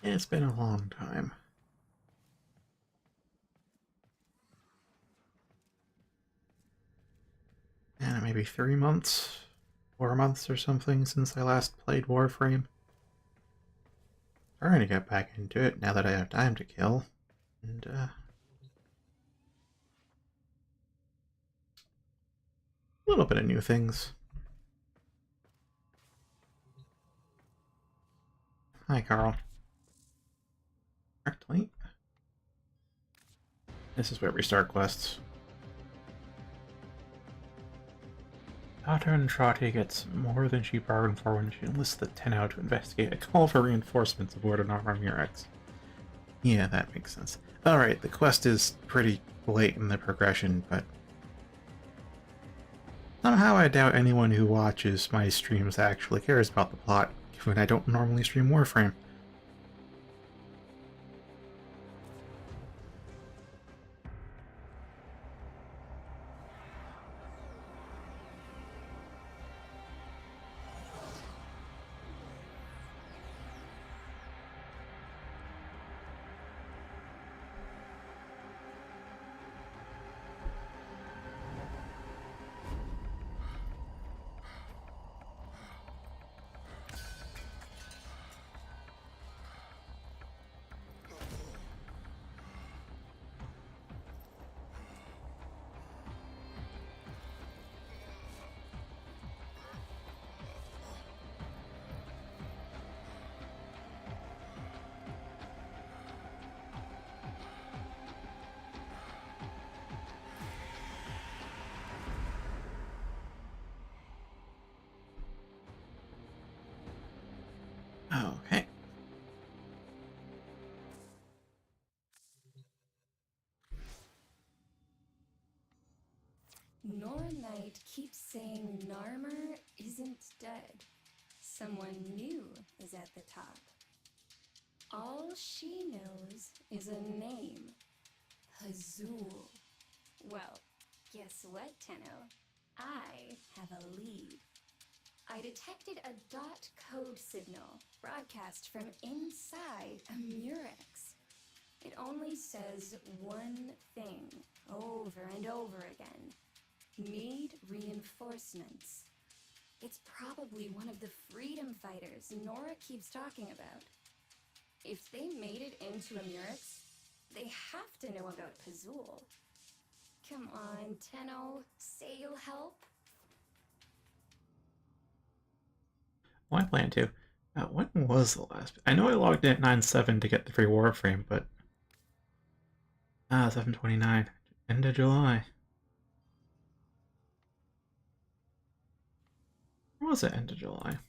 It's been a long time. And maybe 3 months, 4 months or something since I last played Warframe. Trying to get back into it now that I have time to kill. And, a little bit of new things. Hi, Carl. Correctly. This is where we start quests. Pattern Trotty gets more than she bargained for when she enlists the 10 out to investigate a call for reinforcements aboard an armor Murex. Yeah, that makes sense. Alright, the quest is pretty late in the progression, but somehow I doubt anyone who watches my streams actually cares about the plot, given I don't normally stream Warframe. Okay. Nora Knight keeps saying Narmer isn't dead. Someone new is at the top. All she knows is a name. Hazul. Well, guess what, Tenno? I have a lead. I detected a dot code signal broadcast from inside a Murex. It only says one thing over and over again. Need reinforcements. It's probably one of the freedom fighters Nora keeps talking about. If they made it into a Murex, they have to know about Pazul. Come on, Tenno, say you'll help. Well, I plan to. When was the last? I know I logged in at 9/7 to get the free Warframe, but 7/29, end of July. Or was it end of July?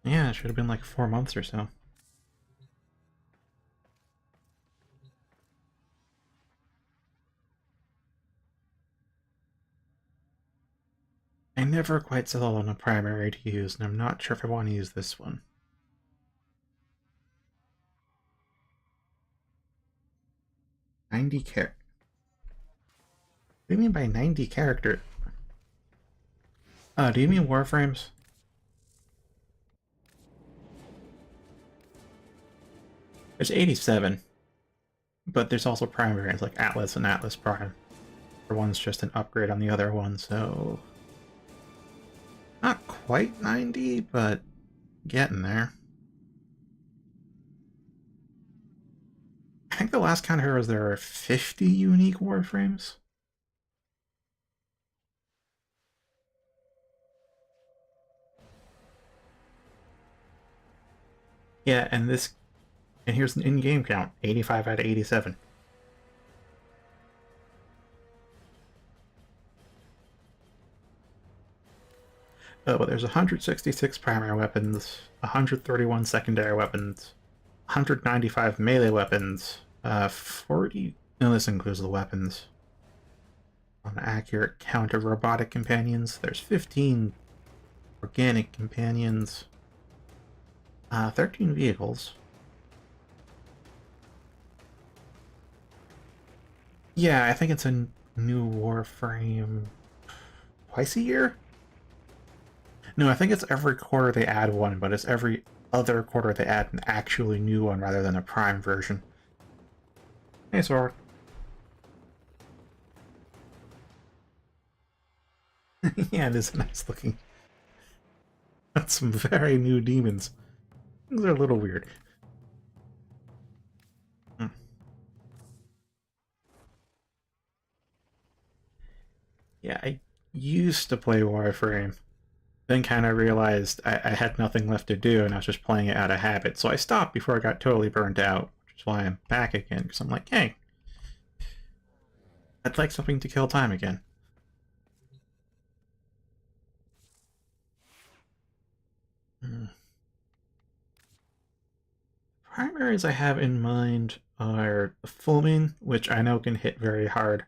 Yeah, it should have been like 4 months or so. I never quite settled on a primary to use, and I'm not sure if I want to use this one. 90 character. What do you mean by 90 character? Do you mean Warframes? There's 87, but there's also prime variants like Atlas and Atlas Prime. For one's just an upgrade on the other one, so not quite 90, but getting there. I think the last count here was there are 50 unique Warframes. Yeah, and here's an in-game count, 85 out of 87. But there's 166 primary weapons, 131 secondary weapons, 195 melee weapons, 40... No, this includes the weapons. On an accurate count of robotic companions, there's 15 organic companions, 13 vehicles. Yeah, I think it's a new Warframe twice a year? No, I think it's every quarter they add one, but it's every other quarter they add an actually new one rather than a Prime version. Hey, Sword. Yeah, it is nice looking. That's some very new demons. Things are a little weird. Hmm. Yeah, I used to play Warframe, then kind of realized I had nothing left to do and I was just playing it out of habit. So I stopped before I got totally burnt out, which is why I'm back again, because I'm like, hey, I'd like something to kill time again. Hmm. Primaries I have in mind are the Full Moon, which I know can hit very hard.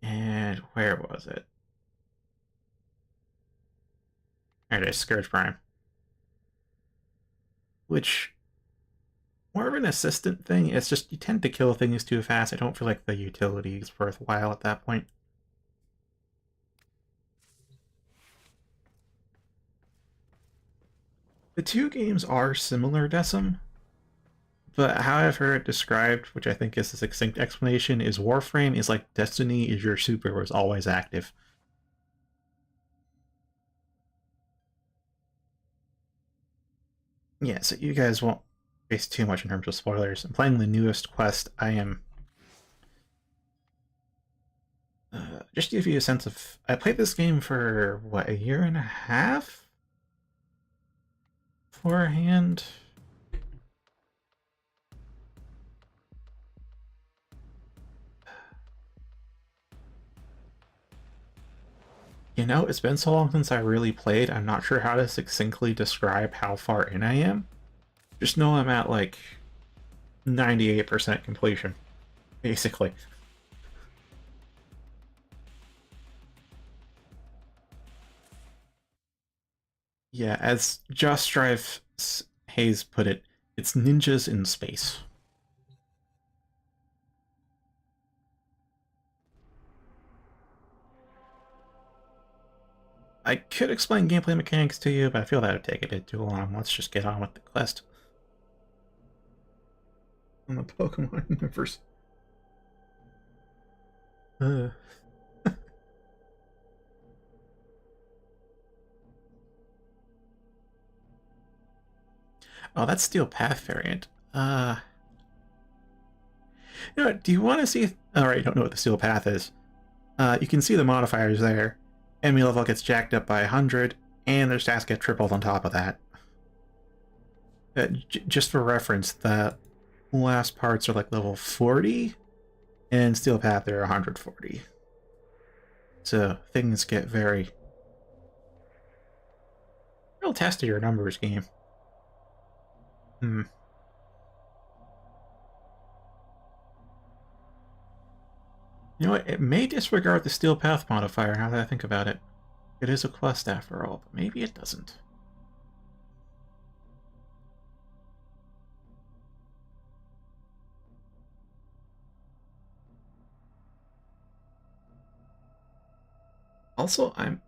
And where was it? There it is, Scourge Prime. Which, more of an assistant thing, it's just you tend to kill things too fast. I don't feel like the utility is worthwhile at that point. The two games are similar, Decim, but how I've heard it described, which I think is a succinct explanation, is Warframe is like Destiny is your super was always active. Yeah, so you guys won't face too much in terms of spoilers. I'm playing the newest quest. I am just to give you a sense of, I played this game for what, a year and a half beforehand. You know, it's been so long since I really played, I'm not sure how to succinctly describe how far in I am. Just know I'm at like 98% completion, basically. Yeah, as Just Drive Hayes put it, it's ninjas in space. I could explain gameplay mechanics to you, but I feel that would take a bit too long. Let's just get on with the quest. On the Pokemon universe. Uh. Oh, that's Steel Path variant. You know what, do you want to see... Alright, you don't know what the Steel Path is. You can see the modifiers there. Enemy level gets jacked up by 100, and their stats get tripled on top of that. Just for reference, the last parts are like level 40, and Steel Path are 140. So things get very... real test of your numbers game. Hmm. You know what, it may disregard the Steel Path modifier now that I think about it. It is a quest after all, but maybe it doesn't. Also, I'm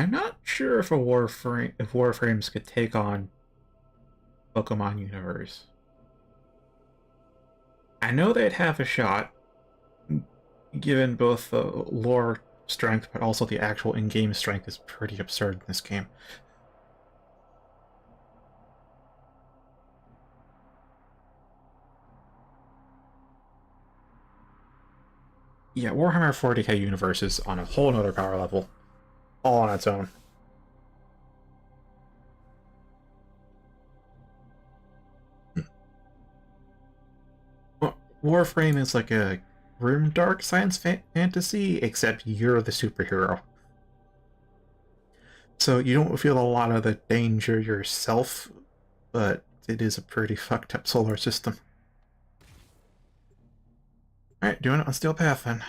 not sure if Warframes could take on Pokemon Universe. I know they'd have a shot, given both the lore strength, but also the actual in-game strength is pretty absurd in this game. Yeah, Warhammer 40k Universe is on a whole nother power level, all on its own. Warframe is like a grimdark science fantasy, except you're the superhero. So you don't feel a lot of the danger yourself, but it is a pretty fucked up solar system. Alright, doing it on Steel Path then.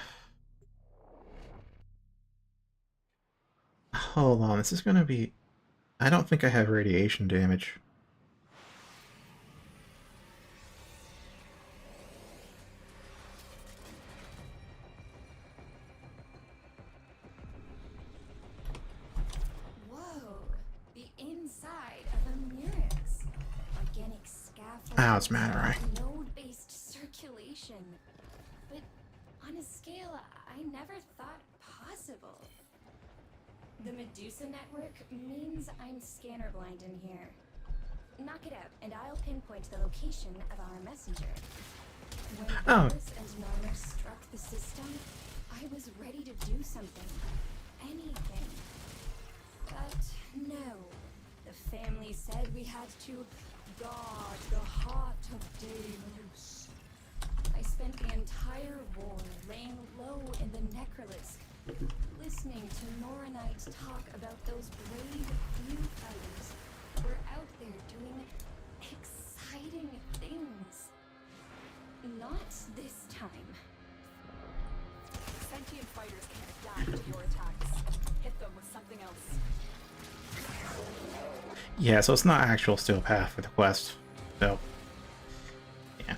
Hold on, this is gonna be... I don't think I have radiation damage. Oh, it's Matarai. Node-based circulation. But on a scale I never thought possible. The Medusa network means I'm scanner blind in here. Knock it out, and I'll pinpoint the location of our messenger. When Boris and Narmer struck the system, I was ready to do something. Anything. But no. The family said we had to guard the heart of Deimos. I spent the entire war laying low in the Necrolysk, listening to Noranites talk about those brave few fighters who were out there doing exciting things. Not this time. Sentient fighters can adapt to your attacks. Hit them with something else. Yeah, so it's not actual steel path for the quest. So, yeah.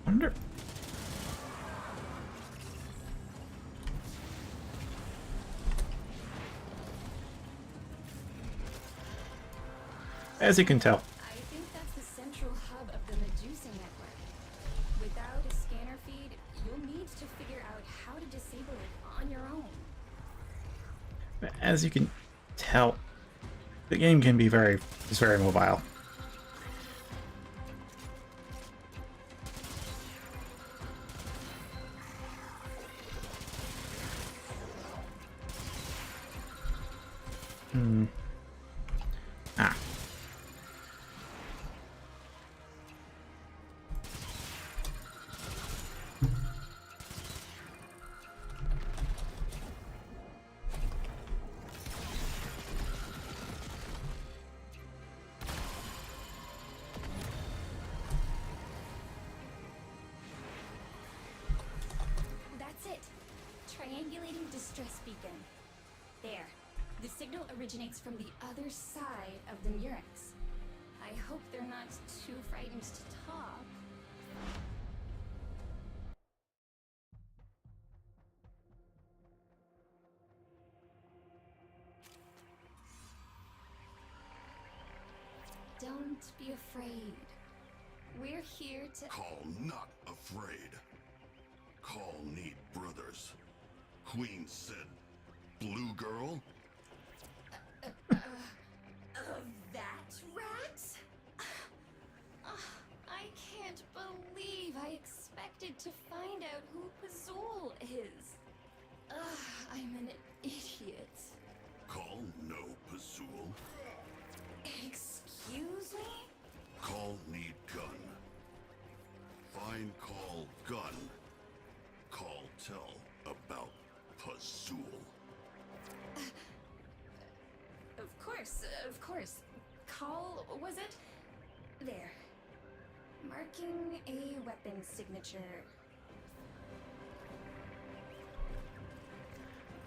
Wonder. As you can tell. I think that's the central hub of the Medusa network. Without a scanner feed, you'll need to figure out how to disable it on your own. As you can tell, the game can be very mobile. Ah. That's it. Triangulating distress beacon. There. The signal originates from the other side of the Murex. I hope they're not too frightened to talk. Don't be afraid. We're here to... Call not afraid. Call need brothers. Queen said, blue girl? that rat? I can't believe I expected to find out who Pazul is. I'm an idiot. Call no Pazul. Excuse me? Call need gun. Find call gun. Call tell about Pazul. Of course. Call, was it? There. Marking a weapon signature.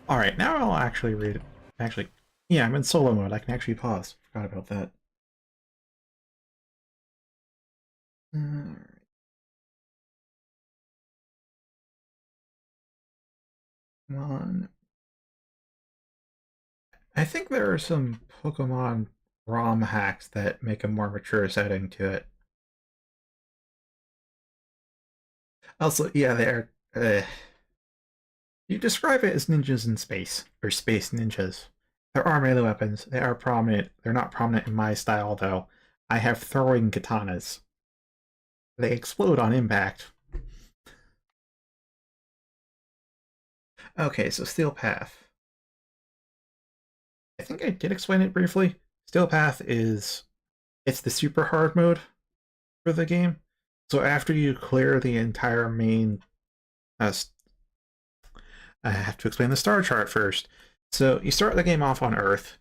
Alright, now I'll actually read it. Actually, yeah, I'm in solo mode. I can actually pause. Forgot about that. Alright. Come on. I think there are some Pokemon ROM hacks that make a more mature setting to it. Also, yeah, they're... you describe it as ninjas in space, or space ninjas. There are melee weapons. They are prominent. They're not prominent in my style, though. I have throwing katanas. They explode on impact. Okay, so Steel Path. I think I did explain it briefly. Steel Path is... it's the super hard mode for the game. So after you clear the entire main... I have to explain the star chart first. So you start the game off on Earth,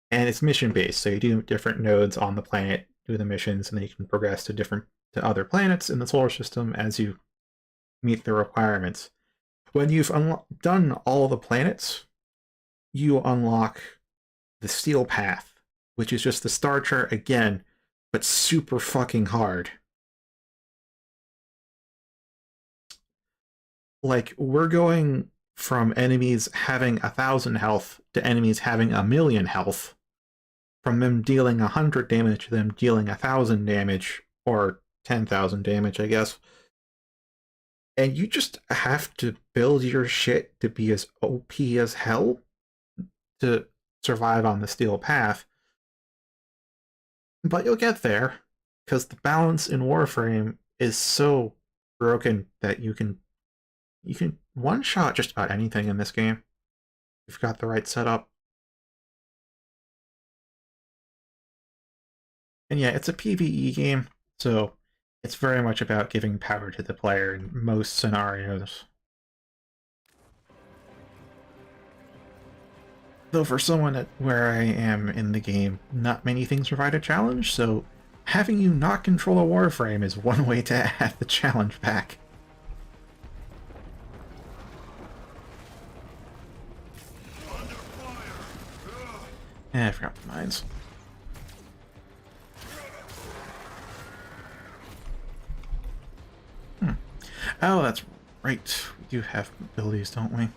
and it's mission-based. So you do different nodes on the planet, do the missions, and then you can progress to other planets in the solar system as you meet the requirements. When you've done all the planets, you unlock the Steel Path, which is just the star chart again, but super fucking hard. Like, we're going from enemies having 1,000 health to enemies having 1,000,000 health, from them dealing 100 damage to them dealing 1,000 damage, or 10,000 damage, I guess. And you just have to build your shit to be as OP as hell to survive on the steel path. But you'll get there, because the balance in Warframe is so broken that you can one-shot just about anything in this game. You've got the right setup. And yeah, it's a PvE game, so it's very much about giving power to the player in most scenarios. Though for someone at where I am in the game, not many things provide a challenge, so having you not control a Warframe is one way to add the challenge back. I forgot the mines. Oh, that's right. We do have abilities, don't we?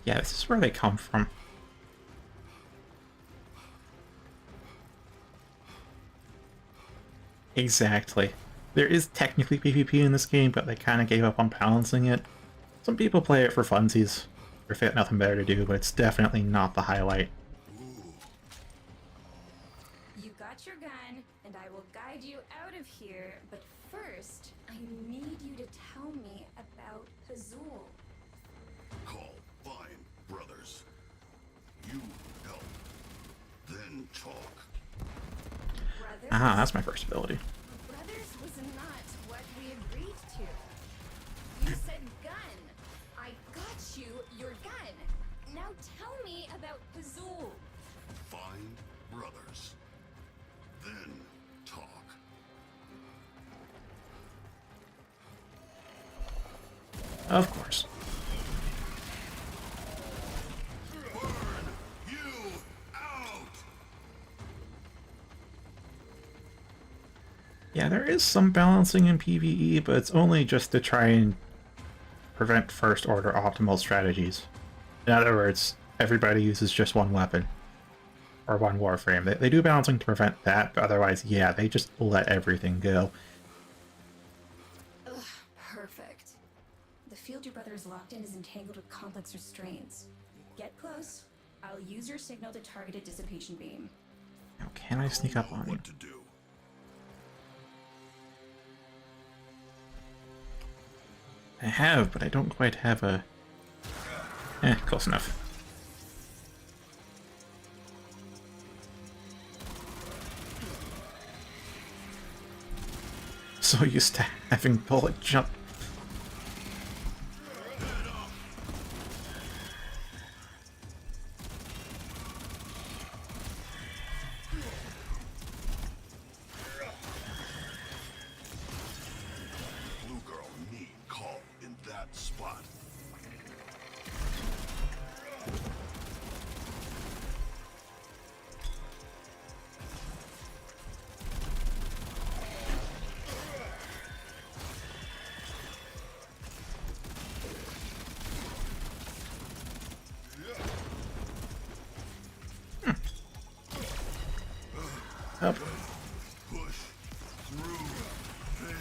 Yeah, this is where they come from. Exactly. There is technically PvP in this game, but they kind of gave up on balancing it. Some people play it for funsies, or if they have nothing better to do, but it's definitely not the highlight. You got your gun, and I will guide you out of here, but first, I need you to tell me about Pazul. Call fine, brothers. You help, then talk. Brothers? Ah, that's my first ability. Brothers was not what we agreed to. You said gun. I got you your gun. Now tell me about Pazul. Find brothers, then talk. Of course. Burn you out! Yeah, there is some balancing in PvE, but it's only just to try and prevent first order optimal strategies. In other words, everybody uses just one weapon. Or one Warframe. They do balancing to prevent that, but otherwise, yeah, they just let everything go. Ugh, perfect. The field your brother is locked in is entangled with complex restraints. Get close. I'll use your signal to target a dissipation beam. Now, can I sneak up on you? What to do? I have, but I don't quite have a... close enough. So used to having bullet jump. Blue girl need call in that spot. Up. Push through pain.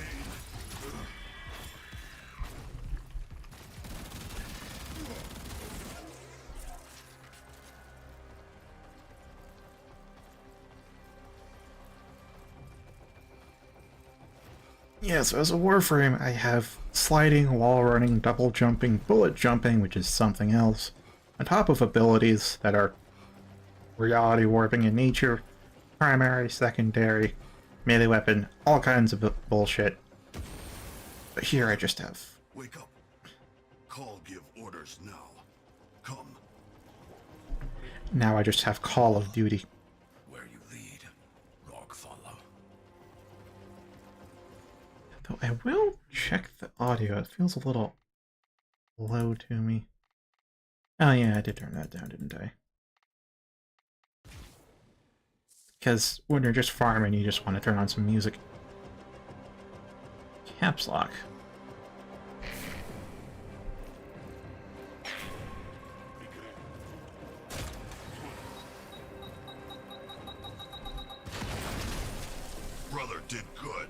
Yeah, so as a Warframe, I have sliding, wall running, double jumping, bullet jumping, which is something else, on top of abilities that are reality warping in nature, primary, secondary, melee weapon, all kinds of bullshit. But here I just have... Wake up. Call give orders now. Come. Now I just have Call of Duty. Where you lead, Rock follow. I will check the audio. It feels a little low to me. Oh yeah, I did turn that down, didn't I? Because when you're just farming, you just want to turn on some music. Caps lock. Brother did good.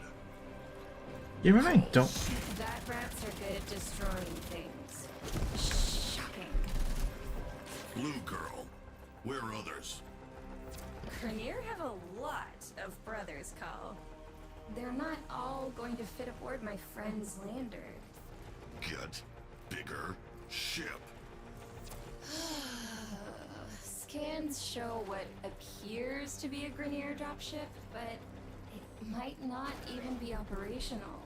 Yeah, when I don't... That rats are good at destroying things. Shocking. Blue girl. Where are others? Grenier have a lot of brothers, Call. They're not all going to fit aboard my friend's lander. Get bigger ship. Scans show what appears to be a Grenier dropship, but it might not even be operational.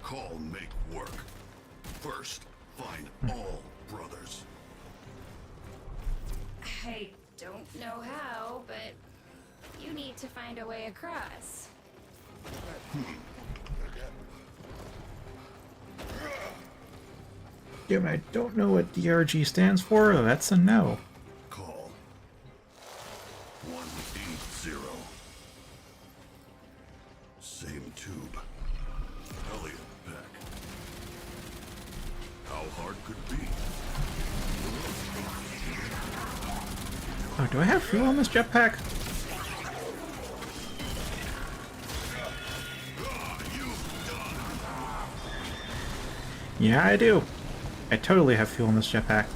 Call make work. First, find all brothers. I don't know how, but you need to find a way across. Yeah, I don't know what DRG stands for. That's a no. Call 180. Same tube. Elliot back. How hard could it be? Oh, do I have fuel on this jetpack? Yeah, I do. I totally have fuel in this jetpack.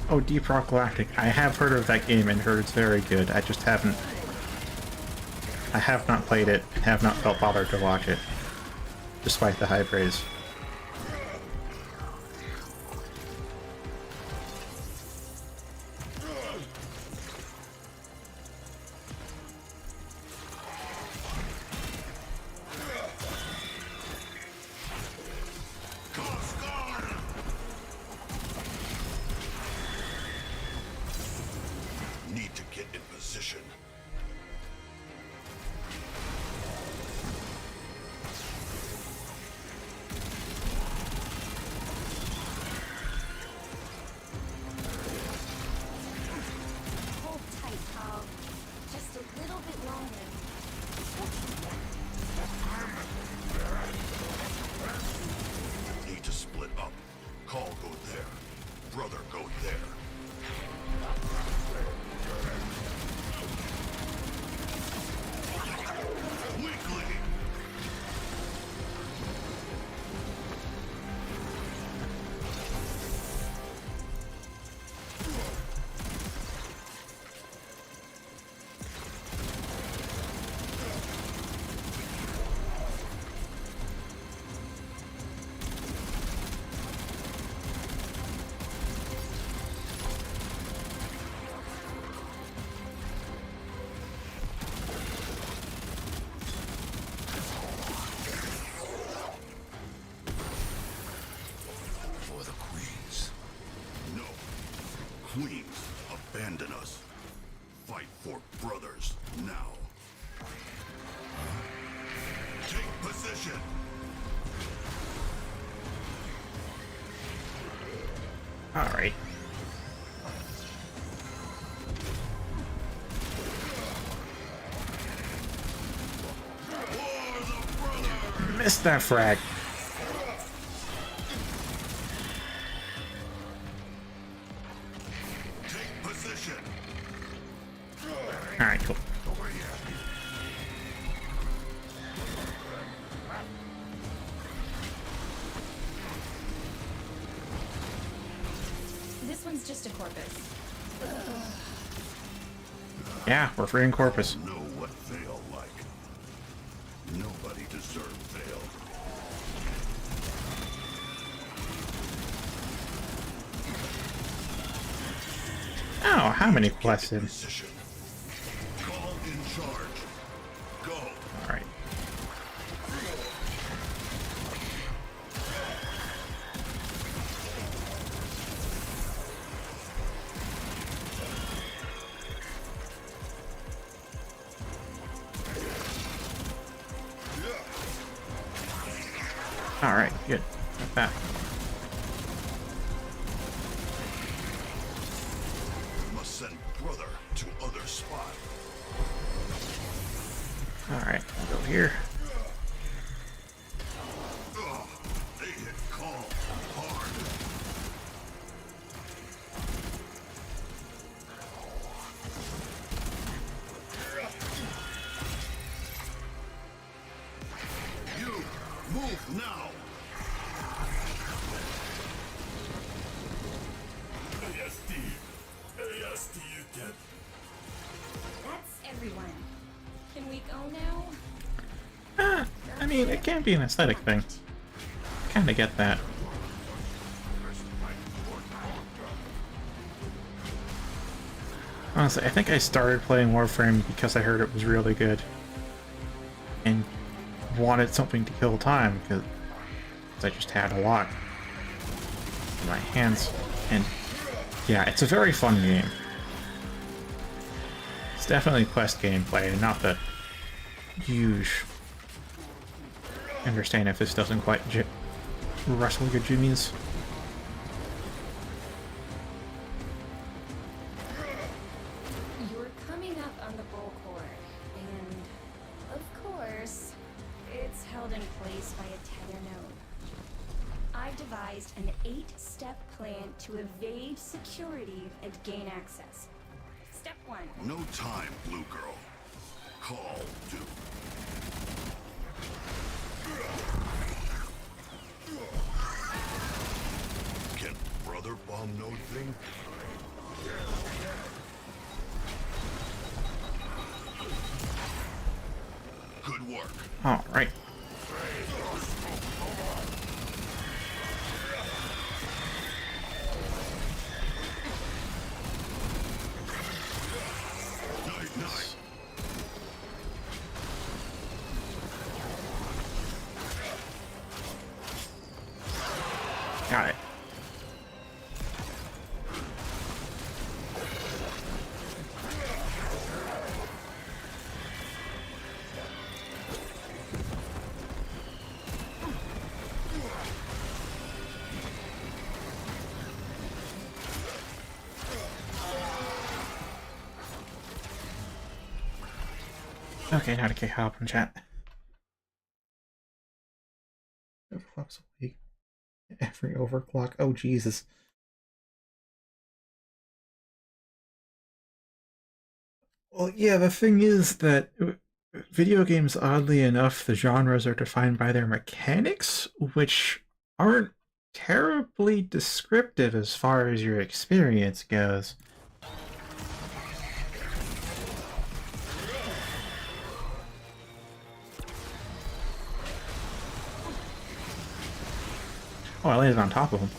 Oh, Deep Rock Galactic. I have heard of that game and heard it's very good. I just haven't... I have not played it, and have not felt bothered to watch it, despite the high praise. Need to get in position. Hold tight, Call. Just a little bit longer. Need to split up. Call go there. Brother go there. Weakling! For the queens. No. Queens, abandon us. Fight for brothers, now. Take position! Alright. Missed that frag. Take position! Alright, cool. This one's just a corpus. Yeah, we're free in Corpus. Know what Veil like. Nobody deserved Veil. Oh, how many Get in blessings? position. Call in charge. Go. Alright. Alright, good. Got that. Must send brother to other spot. Alright, go here. They hit calm hard. You move now. ASD you get. That's everyone. Can we go now? I mean, it can be an aesthetic thing. Kinda get that. Honestly, I think I started playing Warframe because I heard it was really good. And wanted something to kill time, because I just had a lot in my hands. And yeah, it's a very fun game. It's definitely quest gameplay, and not the huge... understand if this doesn't quite rustle your jimmies. You're coming up on the bull cord, and of course, it's held in place by a tether node. I've devised an 8-step plan to evade security and gain access. Step 1. No time, Blue Girl. Call Duke. Can brother bomb node thing? Good work. Alright. Night, night. Got it. Okay, now to kick up in chat. Overclocks a week. Every overclock. Oh, Jesus. Well, yeah, the thing is that video games, oddly enough, the genres are defined by their mechanics, which aren't terribly descriptive as far as your experience goes. Oh, I landed on top of him.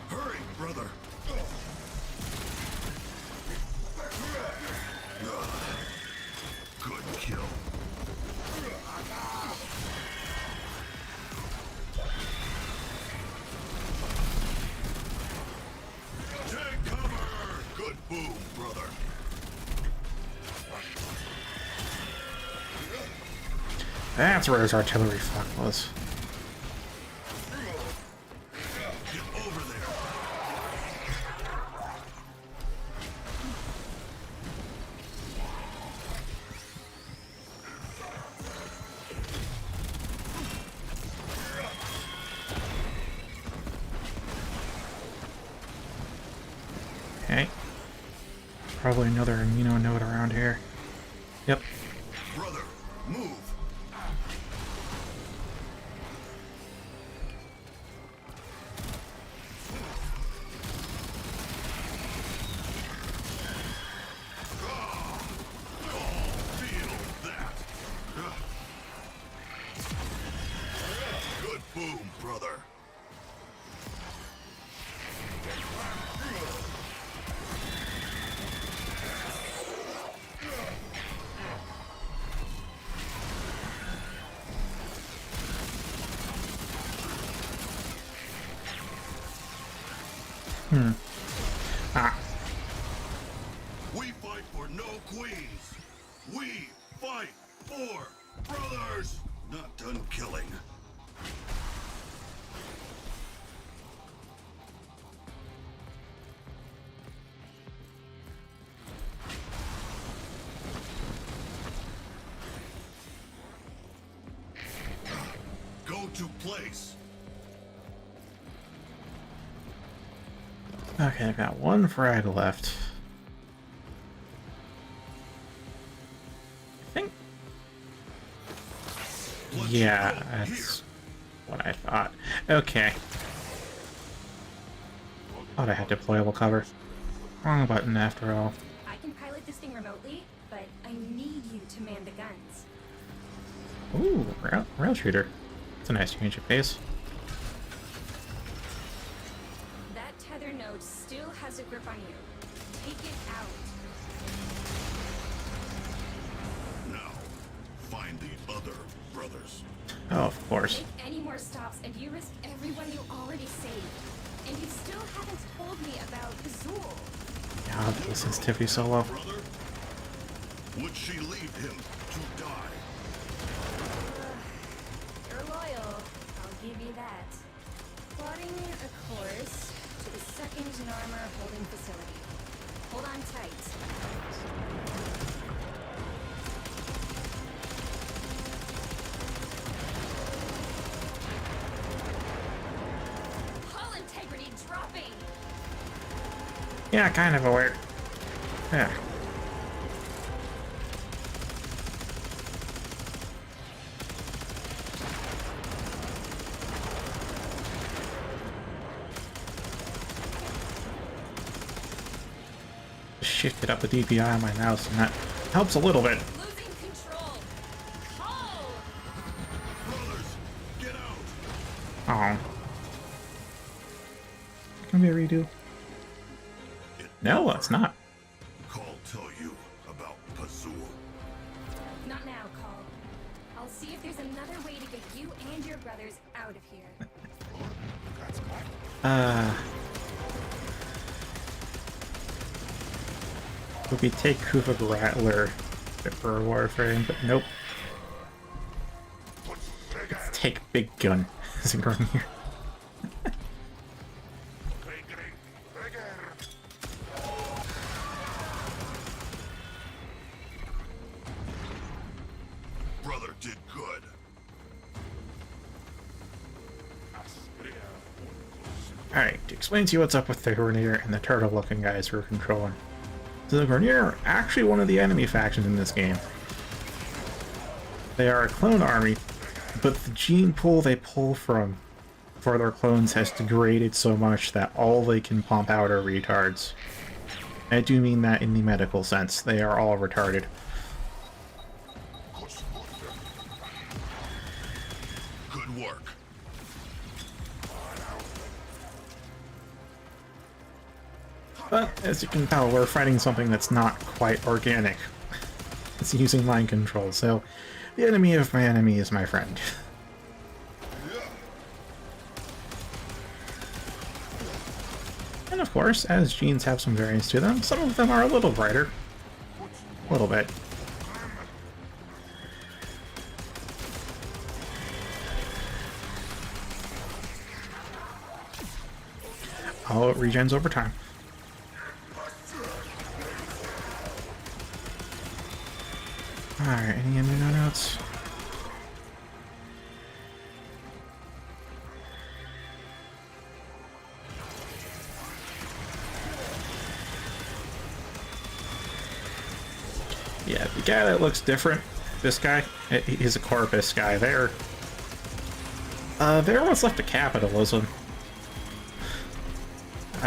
Hurry, brother. Good kill. Take cover. Good boom, brother. That's where his artillery fuck was. Get over there. Okay. Probably another amino node around here. Yep. Brother, move. Feel that. Good boom, brother. Ah. We fight for no queens. We fight for brothers. Not done killing. Go to place. Okay, I've got one frag left. I think. Yeah, that's what I thought. Okay. Thought I had deployable cover. Wrong button after all. I can pilot this thing remotely, but I need you to man the guns. Ooh, rail shooter. It's a nice change of pace. That tether node still has a grip on you. Take it out. Now, find the other brothers. Oh, of course. Make any more stops and you risk everyone you already saved. And you still haven't told me about Azul. God, the sensitivity so low. Brother? Would she leave him to die? You're loyal. I'll give you that. Plotting a course to the second Narmer holding facility. Hold on tight. Hull integrity dropping. Yeah, kind of aware. Yeah. Shifted up the DPI on my mouse, and that helps a little bit. Losing control. Call. Brothers, get out! Oh. Can be a redo? No, it's not. Call tell you about Pazul. Not now, Call. I'll see if there's another way to get you and your brothers out of here. Would be take Kuvik Rattler for a Warframe, but nope. Let's take Big Gun as a Grunier. Brother did good. Alright, to explain to you what's up with the Grunier and the turtle-looking guys we're controlling. So the Grunier are actually one of the enemy factions in this game. They are a clone army, but the gene pool they pull from for their clones has degraded so much that all they can pump out are retards. I do mean that in the medical sense. They are all retarded. Good work. But, as you can tell, we're fighting something that's not quite organic. It's using mind control, so the enemy of my enemy is my friend. And of course, as genes have some variance to them, some of them are a little brighter. A little bit. Oh, it regens over time. Alright, any amino notes? Yeah, the guy that looks different, this guy, he's a Corpus guy. They're what's left of capitalism.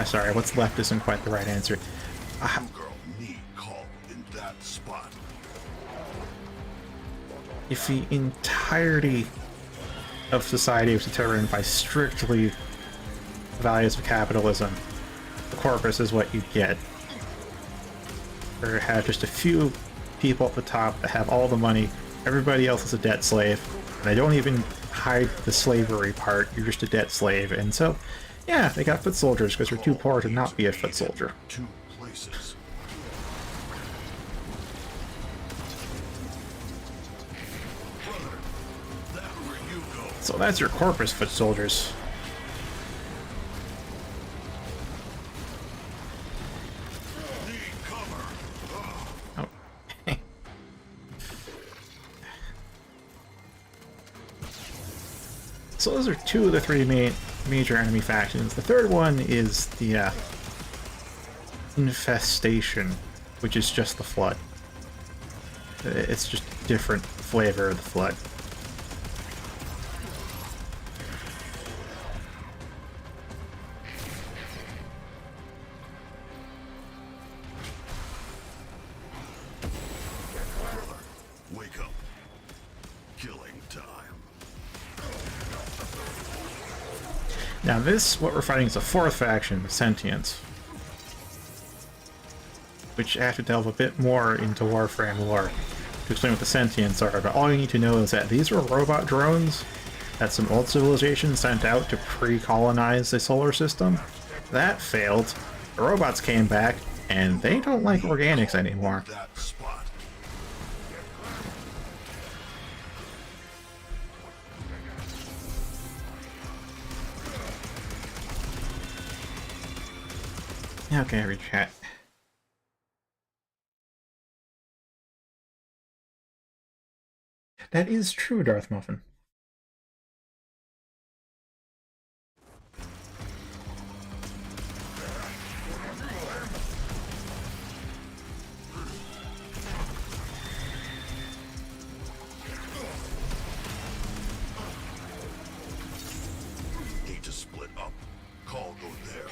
Sorry, what's left isn't quite the right answer. You girl need call in that spot. If the entirety of society was determined by strictly the values of capitalism, the corpus is what you get. Or have just a few people at the top that have all the money, everybody else is a debt slave, and they don't even hide the slavery part, you're just a debt slave, and so, yeah, they got foot soldiers because they're too poor to not be a foot soldier. 2 places. Brother, Where you go? So that's your corpus foot soldiers. Need cover. Oh. So those are two of the three major enemy factions. The third one is the Infestation, which is just the Flood. It's just a different flavor of the Flood. Brother, wake up. Killing time. Now this, what we're fighting, is a fourth faction, the Sentients, which I have to delve a bit more into Warframe lore to explain what the Sentients are, but all you need to know is that these were robot drones that some old civilization sent out to pre-colonize the solar system. That failed. The robots came back, and they don't like organics anymore. That spot. Okay, read chat. That is true, Darth Muffin. Need to split up. Call go there.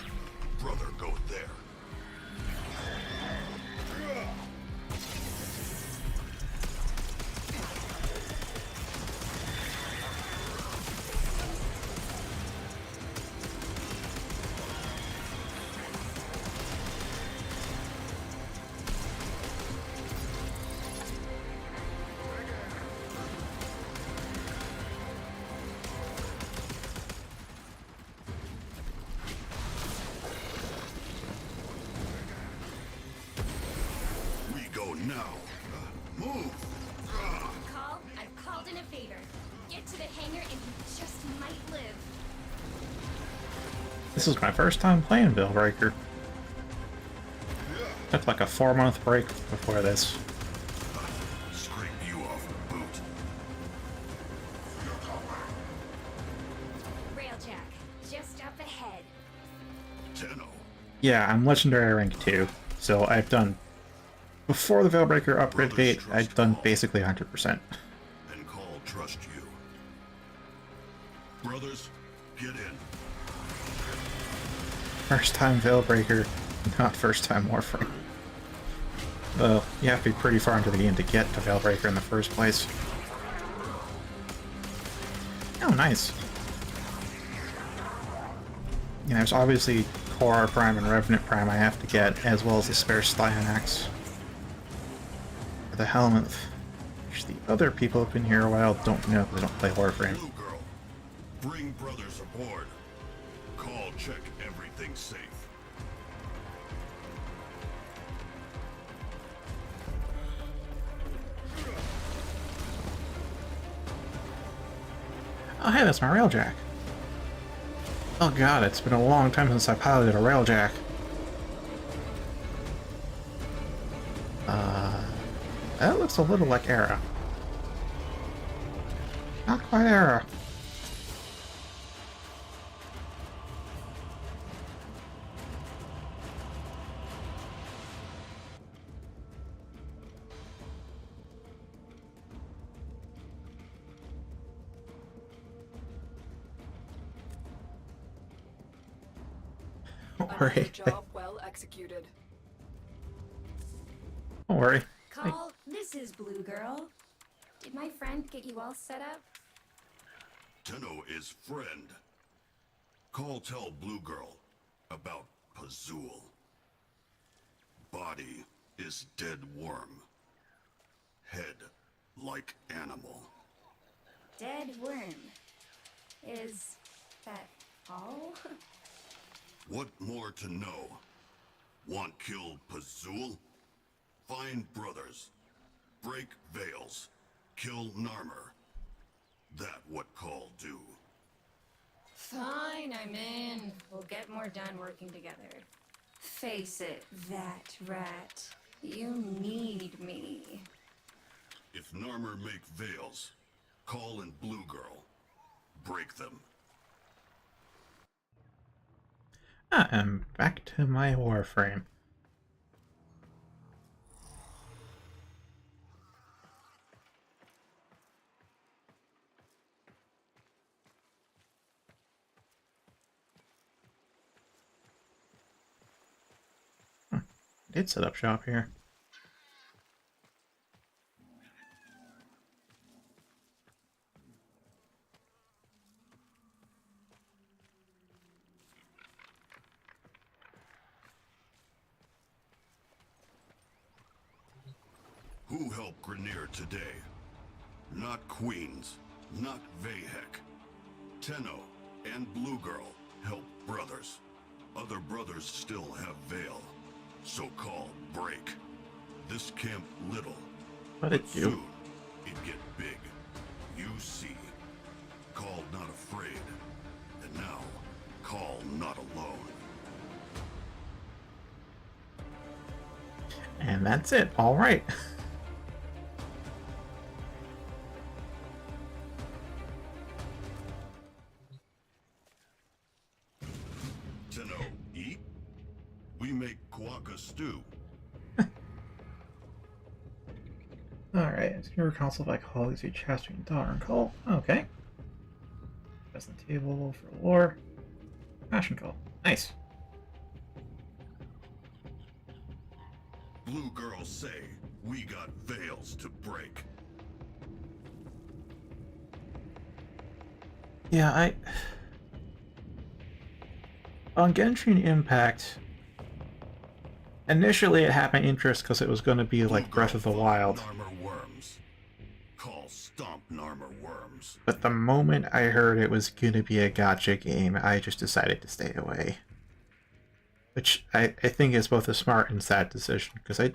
Brother go there. We go now. Move. Call, I've called in a favor. Get to the hangar and you just might live. This is my first time playing Veilbreaker. Took like a 4-month break before this. Scrape you off the boot. Railjack, just up ahead. Tenno. Yeah, I'm Legendary rank 2, so I've done... Before the Veilbreaker upgrade date, I've done basically 100%. And call trust you. Brothers, get in. First time Veilbreaker, not first time Warframe. Well, you have to be pretty far into the game to get to Veilbreaker in the first place. Oh, nice. You know, there's obviously Core Prime and Revenant Prime I have to get, as well as the spare Scion Axe. The helmet, which the other people who've been here a while don't know because they don't play Warframe. Blue girl, bring brothers aboard. Call check everything safe. Oh hey, that's my Railjack. Oh god, it's been a long time since I piloted a Railjack. That looks a little like Era. Not quite Era. Don't Another worry. job well executed. Don't worry. Call, this is Blue Girl. Did my friend get you all set up? Tenno is friend. Call tell Blue Girl about Pazul. Body is dead worm. Head like animal. Dead worm. Is that all? What more to know? Want kill Pazul? Find brothers. Break veils. Kill Narmer. That what Call do? Fine, I'm in. We'll get more done working together. Face it, that rat. You need me. If Narmer make veils, Call and Blue Girl, break them. And back to my Warframe. Did set up shop here. Who helped Grenier today? Not Queens, not Vahek. Tenno and Blue Girl help brothers. Other brothers still have Veil. So-called break. This camp little. What did you? Soon, it get big. You see. Call not afraid. And now, Call not alone. And that's it. All right. Tenno, eat? We make Quokka stew. Alright, it's your console by colleagues who chastity and daughter and call. Okay. Present table for lore. Passion call. Nice. Blue girls say we got veils to break. Yeah, on Genshin Impact, initially it had my interest because it was going to be like Breath of the Wild. Narmer worms. Call stomp Narmer worms. But the moment I heard it was going to be a gacha game, I just decided to stay away. Which I think is both a smart and sad decision, because it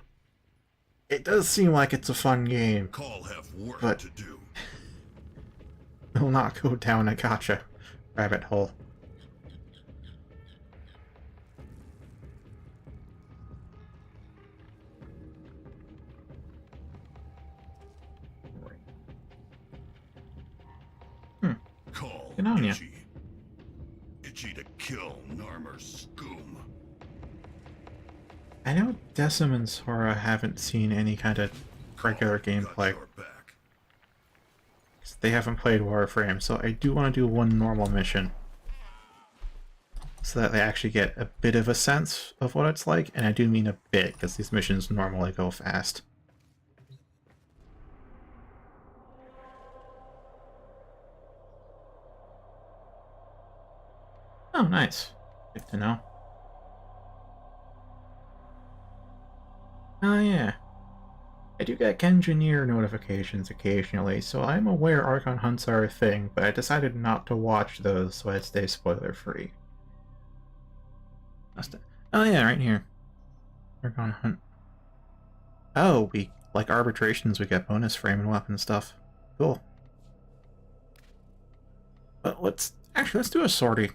does seem like it's a fun game. Call have work But- to do. Will not go down a gacha rabbit hole. Call Good on ya. itchy. Itchy to kill Narmer's scoom. I know Decim and Sora haven't seen any kind of regular Call got gameplay. your back. 'Cause they haven't played Warframe, so I do want to do one normal mission. So that they actually get a bit of a sense of what it's like, and I do mean a bit, because these missions normally go fast. Oh, nice. Good to know. Oh, yeah. I do get Engineer notifications occasionally, so I'm aware Archon hunts are a thing, but I decided not to watch those so I'd stay spoiler-free. Oh yeah, right here. Archon hunt. Oh, we like arbitrations, we get bonus frame and weapon stuff. Cool. But let's do a sortie.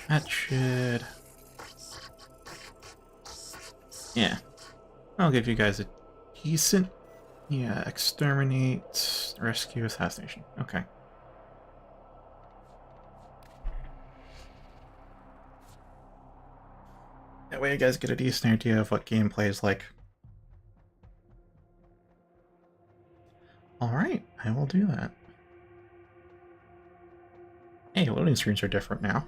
That should... Yeah. I'll give you guys a decent... Yeah, exterminate, rescue, assassination. Okay. That way you guys get a decent idea of what gameplay is like. Alright, I will do that. Hey, loading screens are different now.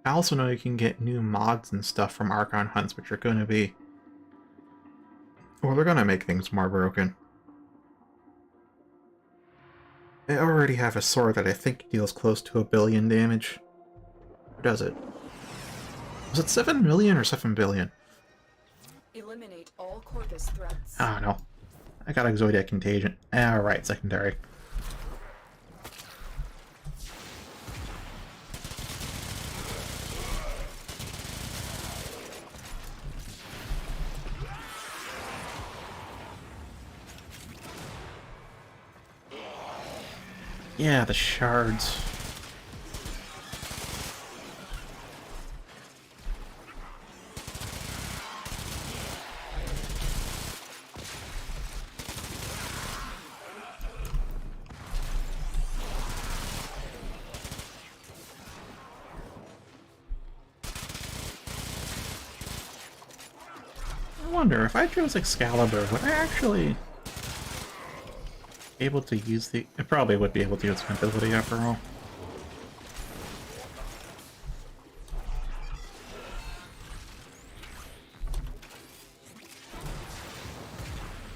I also know you can get new mods and stuff from Archon hunts, which are going to be... Well, they're going to make things more broken. I already have a sword that I think deals close to 1 billion damage. Or does it? Was it 7 million or 7 billion? Eliminate all Corvus threats. I don't know. I got Exodia Contagion. Alright, secondary. Yeah, the shards. I wonder, if I chose Excalibur, would I actually be able to use the... I probably would be able to use my ability after all.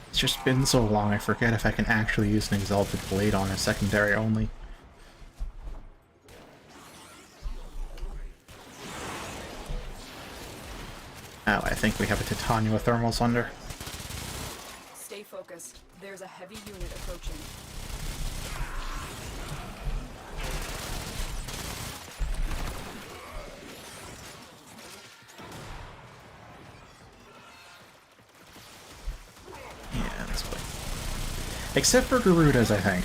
It's just been so long, I forget if I can actually use an Exalted Blade on a secondary only. Oh, I think we have a Titania Thermal Sunder. Stay focused. There's a heavy unit approaching. Yeah, this way. Except for Garuda's, I think.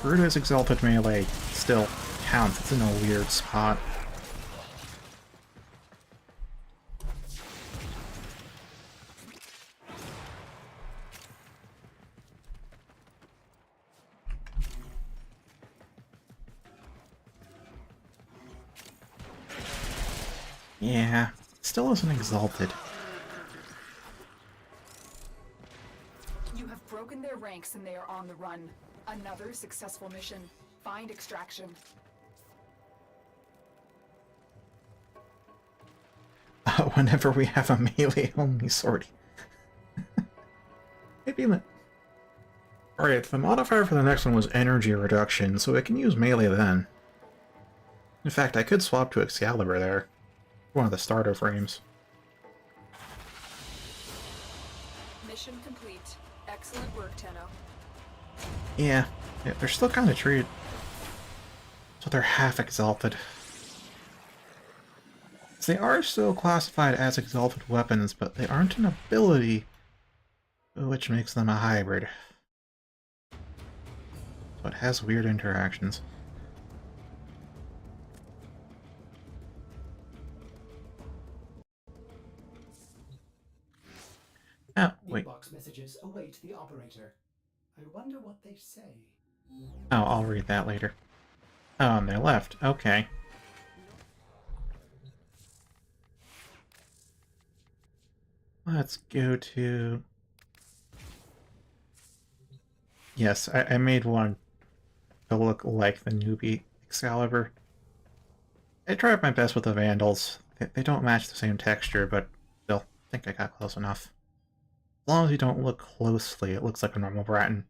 Garuda's Exalted Melee still counts. It's in a weird spot. Yeah, still isn't exalted. You have broken their ranks and they are on the run. Another successful mission. Find extraction. Whenever we have a melee only sword. Maybe alright, the modifier for the next one was energy reduction, so I can use melee then. In fact, I could swap to Excalibur there. One of the starter frames. Mission complete. Excellent work, Tenno. Yeah, they're still kind of treated. So they're half exalted. So they are still classified as exalted weapons, but they aren't an ability, which makes them a hybrid. So it has weird interactions. Oh, wait. Box messages await the operator. I wonder what they say. Oh, I'll read that later. Oh, and they left. Okay. Let's go to... Yes, I made one to look like the newbie Excalibur. I tried my best with the Vandals. They don't match the same texture, but still, I think I got close enough. As long as you don't look closely, it looks like a normal Braton.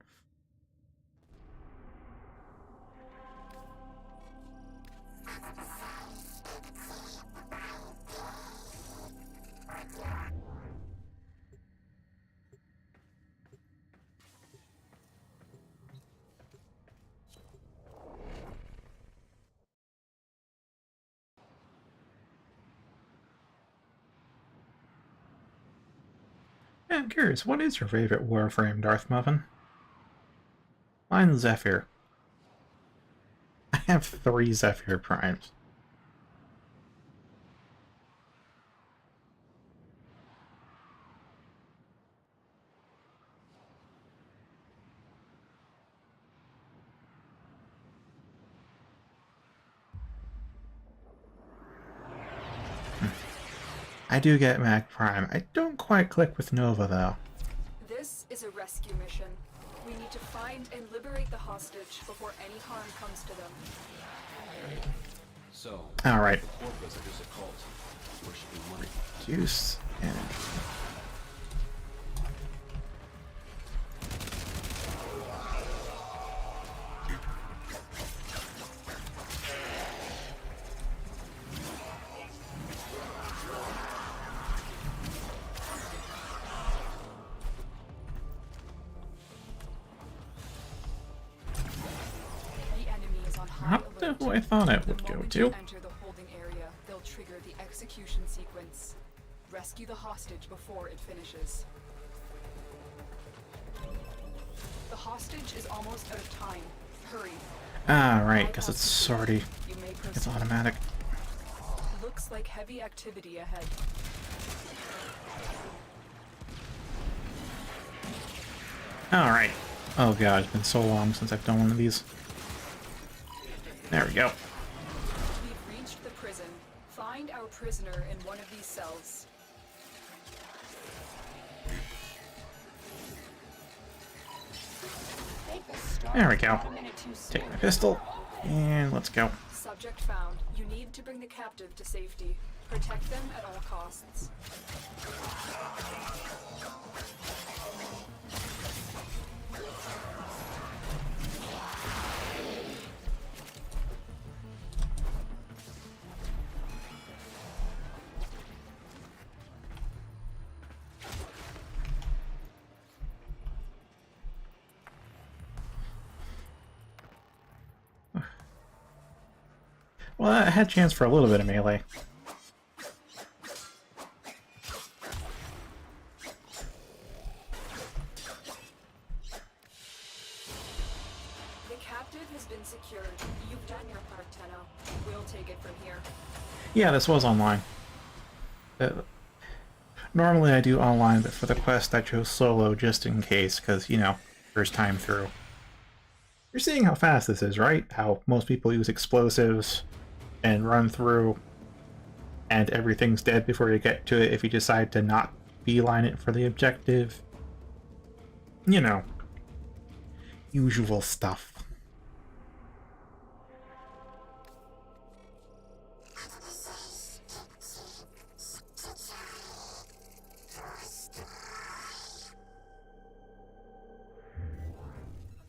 Yeah, I'm curious, what is your favorite Warframe, Darth Muffin? Mine's Zephyr. I have 3 Zephyr Primes. I do get Mag Prime. I don't quite click with Nova, though. This is a rescue mission. We need to find and liberate the hostage before any harm comes to them. So, Alright. the core visit is a cult. Where should we look? Reduce energy. The enemy is on high Not alert. who I thought it The would go moment to. you enter the holding area, they'll trigger the execution sequence. Rescue the hostage before it finishes. The hostage is almost out of time. Hurry. Ah, right, because it's already... You may it's proceed. automatic. Looks like heavy activity ahead. Alright. Oh god, it's been so long since I've done one of these. There we go. We've reached the prison. Find our prisoner in one of these cells. There we go. Take my pistol, and let's go. Subject found. You need to bring the captive to safety. Protect them at all costs. Well, I had a chance for a little bit of melee. The captive has been secured. You've done your part, Tenno. We'll take it from here. Yeah, this was online. Normally I do online, but for the quest I chose solo just in case, because, you know, first time through. You're seeing how fast this is, right? How most people use explosives and run through, and everything's dead before you get to it if you decide to not beeline it for the objective. You know, usual stuff.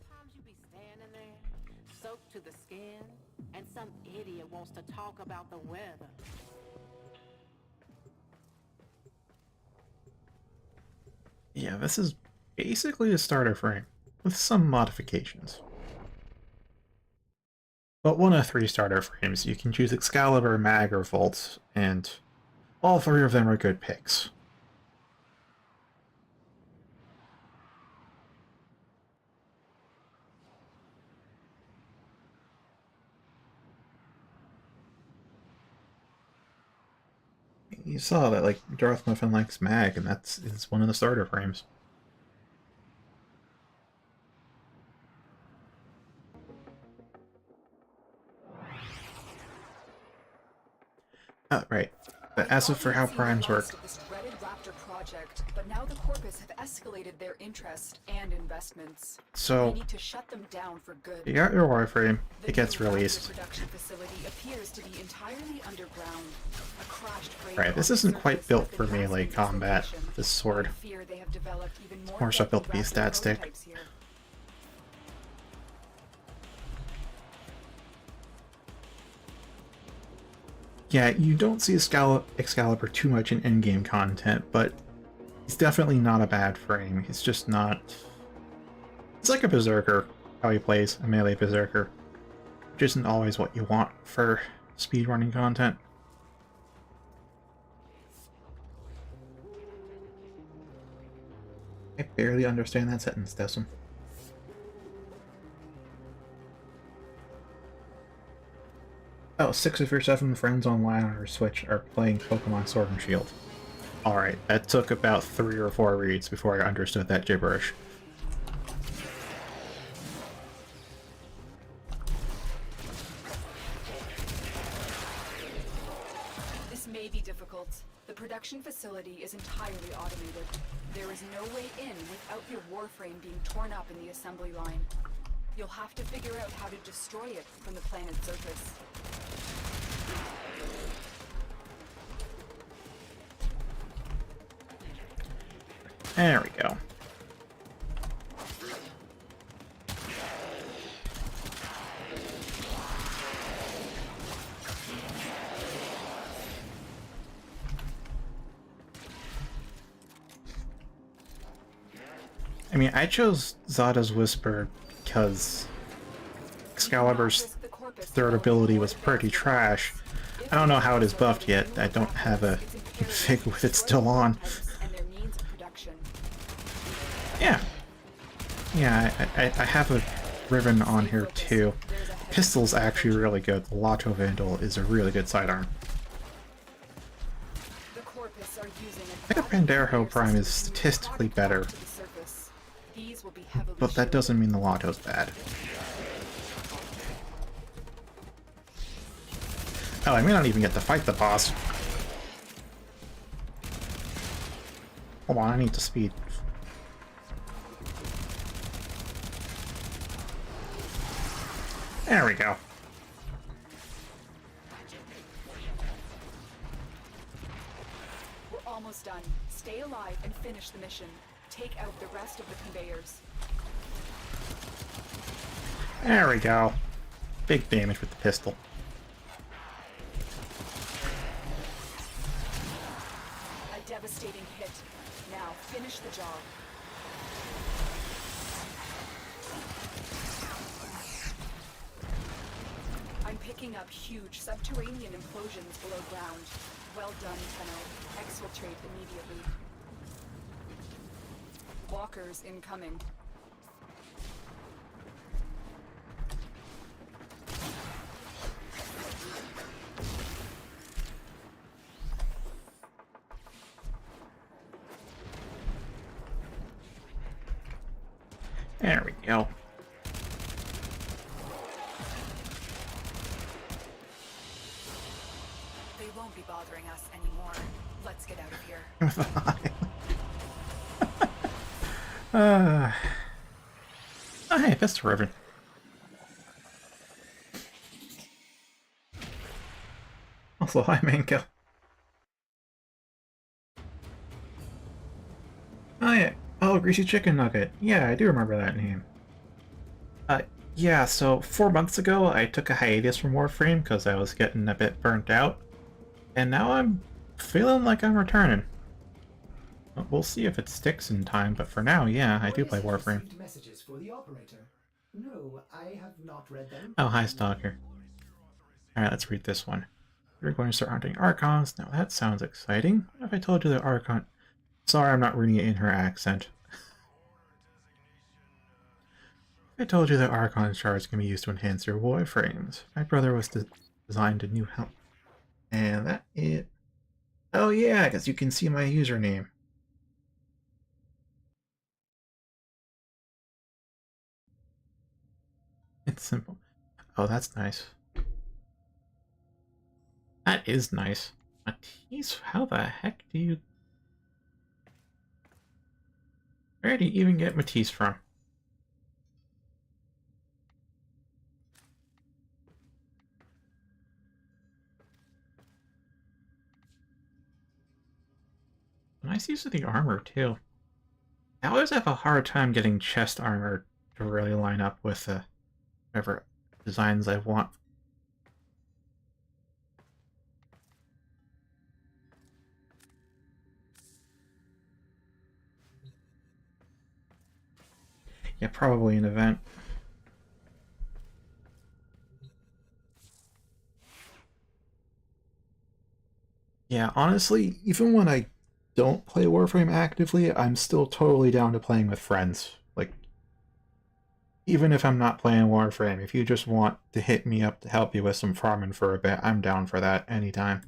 Sometimes you be standing there, soaked to the skin, and some idiot wants to talk about the weather. Yeah, this is basically a starter frame, with some modifications. But one of 3 starter frames. You can choose Excalibur, Mag, or Volt, and all 3 of them are good picks. You saw that, like, Darth Muffin likes Mag, and it's one of the starter frames. Oh, right. But as for how primes work, This dreaded Raptor project, but now the Corpus have escalated their interest and investments. so We need to shut them down for good. you got your Warframe, The it gets new Raptor released. production facility appears to be entirely underground. A crashed freight Right, this on the isn't quite surface built has for been melee masking combat, its location. this sword. I fear they have developed even more so deadly built to be a Raptor stat stick. prototypes here. Yeah, you don't see Excalibur too much in endgame content, but he's definitely not a bad frame. He's just not... It's like a Berserker, how he plays, a melee Berserker. Which isn't always what you want for speedrunning content. I barely understand that sentence, Desum. Oh, 6 of your 7 friends online on your Switch are playing Pokemon Sword and Shield. Alright, that took about 3 or 4 reads before I understood that gibberish. This may be difficult. The production facility is entirely automated. There is no way in without your Warframe being torn up in the assembly line. You'll have to figure out how to destroy it from the planet's surface. There we go. I mean, I chose Zada's Whisper because Excalibur's third ability was pretty trash. I don't know how it is buffed yet. I don't have a config with it still on. And their means of production. Yeah. Yeah, I have a Riven on here too. Pistol's actually really good. The Lotto Vandal is a really good sidearm. The Corpus are using I think a Pandario Prime is statistically better, These will be heavily but that doesn't mean the Lotto's bad. Oh, I may not even get to fight the boss. Hold on, I need to speed. There we go. We're almost done. Stay alive and finish the mission. Take out the rest of the conveyors. There we go. Big damage with the pistol. A devastating hit. Now finish the job. I'm picking up huge subterranean implosions below ground. Well done, Tenno. Exfiltrate immediately. Walkers incoming. There we go. They won't be bothering us anymore. Let's get out of here. Oh, hey, that's Riven. Also, hi, Manko. Oh, yeah. Oh, Greasy Chicken Nugget. Yeah, I do remember that name. Yeah, so 4 months ago, I took a hiatus from Warframe because I was getting a bit burnt out. And now I'm feeling like I'm returning. We'll see if it sticks in time, but for now, yeah, I do play Warframe. Messages for the operator. No, I have not read them. Oh, hi, Stalker. Alright, let's read this one. We're going to start hunting Archons. Now, that sounds exciting. What if I told you that Archon... Sorry, I'm not reading it in her accent. I told you that Archon shards can be used to enhance your Warframes. My brother was designed a new help. And that is... Oh yeah, because you can see my username. It's simple. Oh, that's nice. That is nice. Matisse, how the heck do you... Where do you even get Matisse from? Nice use of the armor, too. I always have a hard time getting chest armor to really line up with whatever designs I want. Yeah, probably an event. Yeah, honestly, even when I don't play Warframe actively, I'm still totally down to playing with friends. Like, even if I'm not playing Warframe, if you just want to hit me up to help you with some farming for a bit, I'm down for that anytime.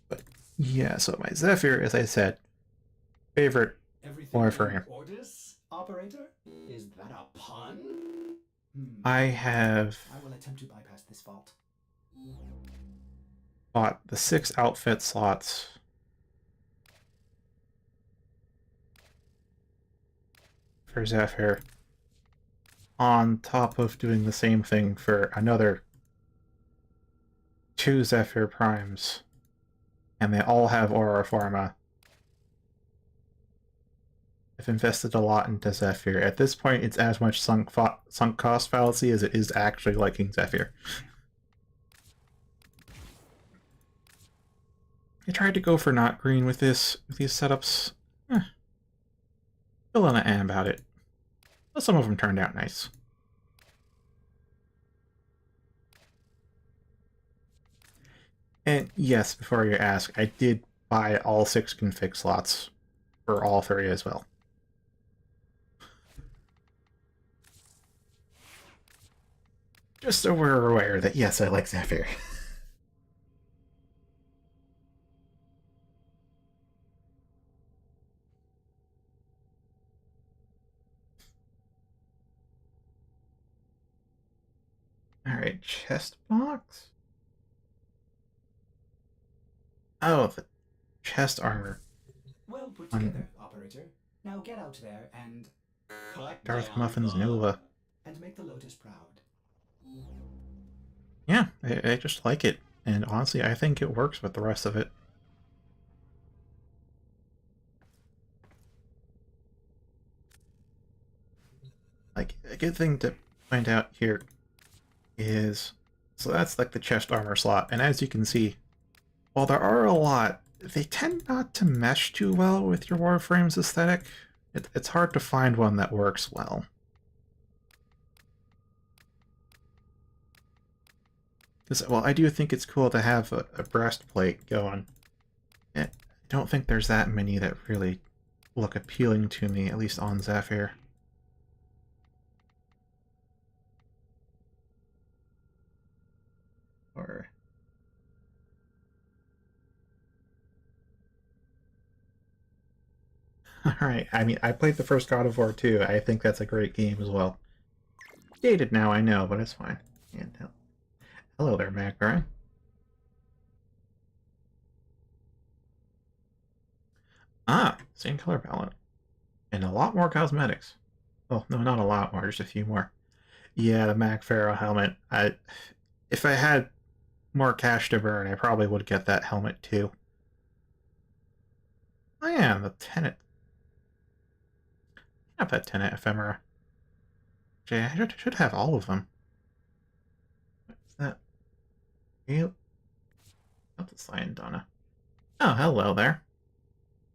But yeah, so my Zephyr, as I said, favorite Warframe. Orders, operator? Is that a pun? I have I will attempt to bypass this fault. bought the 6 outfit slots for Zephyr, on top of doing the same thing for another 2 Zephyr Primes, and they all have Aura Pharma. I've invested a lot into Zephyr. At this point, it's as much sunk cost fallacy as it is actually liking Zephyr. I tried to go for not green with these setups. Still on the am about it. But some of them turned out nice. And yes, before you ask, I did buy all 6 config slots for all 3 as well. Just so we're aware that, yes, I like Zephyr. Alright, chest box? Oh, the chest armor. Well put On together, operator. Now get out there and Darth Muffin's Nova. make the Lotus proud. Yeah, I just like it. And honestly, I think it works with the rest of it. Like, a good thing to point out here is, so that's like the chest armor slot, and as you can see, while there are a lot, they tend not to mesh too well with your Warframe's aesthetic. It's hard to find one that works well. Well, I do think it's cool to have a breastplate going. I don't think there's that many that really look appealing to me, at least on Zephyr. Or... Alright, I mean, I played the first God of War too. I think that's a great game as well. Dated now, I know, but it's fine. And hello there, Magpie. Ah, same color palette. And a lot more cosmetics. Well, no, not a lot more, just a few more. Yeah, the Mac Pharaoh helmet. If I had more cash to burn, I probably would get that helmet too. Oh yeah, the Tenet. I have that Tenet ephemera. Jay, I should have all of them. Is that real? That's a Cyandana. Oh, hello there.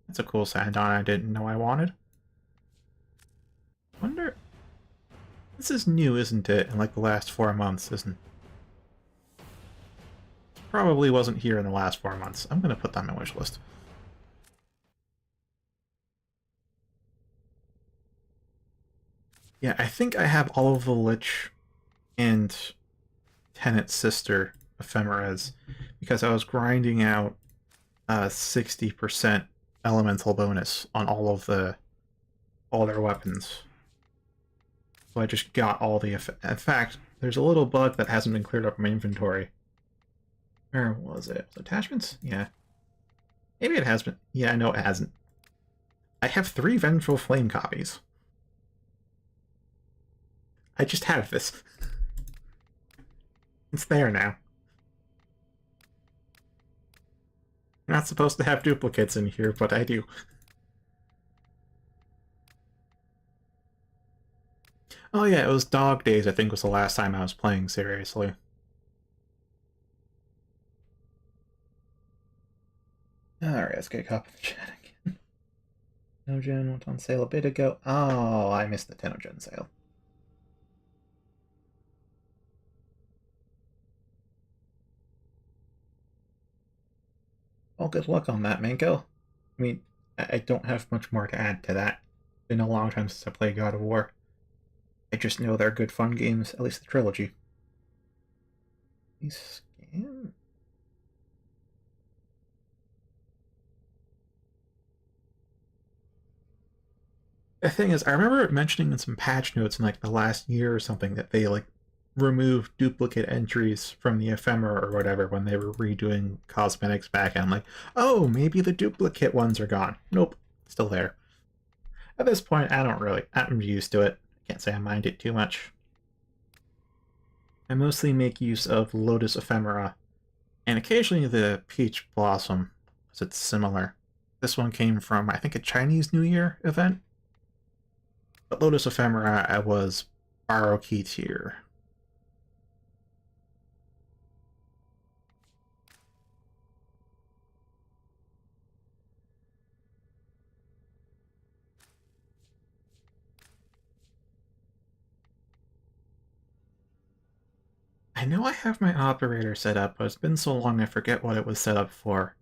That's a cool Cyandana I didn't know I wanted. Wonder... This is new, isn't it? In like the last 4 months, isn't... Probably wasn't here in the last 4 months. I'm gonna put that on my wish list. Yeah, I think I have all of the Lich and Tenet's sister ephemeras because I was grinding out 60% elemental bonus on all their weapons. So I just got all the... In fact, there's a little bug that hasn't been cleared up in my inventory. Where was it? Attachments? Yeah. Maybe it has been. Yeah, no, it hasn't. I have 3 Vengeful Flame copies. I just have this. It's there now. I'm not supposed to have duplicates in here, but I do. Oh yeah, it was Dog Days, I think was the last time I was playing seriously. Alright, let's get a copy of the chat again. Tenogen went on sale a bit ago. Oh, I missed the Tenogen sale. Well, good luck on that, Manko. I mean, I don't have much more to add to that. It's been a long time since I played God of War. I just know they're good fun games, at least the trilogy. Scan? The thing is, I remember mentioning in some patch notes in like the last year or something that they like removed duplicate entries from the ephemera or whatever when they were redoing cosmetics back, and I'm like, oh, maybe the duplicate ones are gone. Nope, still there. At this point, I'm used to it. Can't say I mind it too much. I mostly make use of Lotus Ephemera, and occasionally the Peach Blossom, because it's similar. This one came from, I think, a Chinese New Year event. But Lotus Ephemera was Borrow Key tier. I know I have my operator set up, but it's been so long I forget what it was set up for.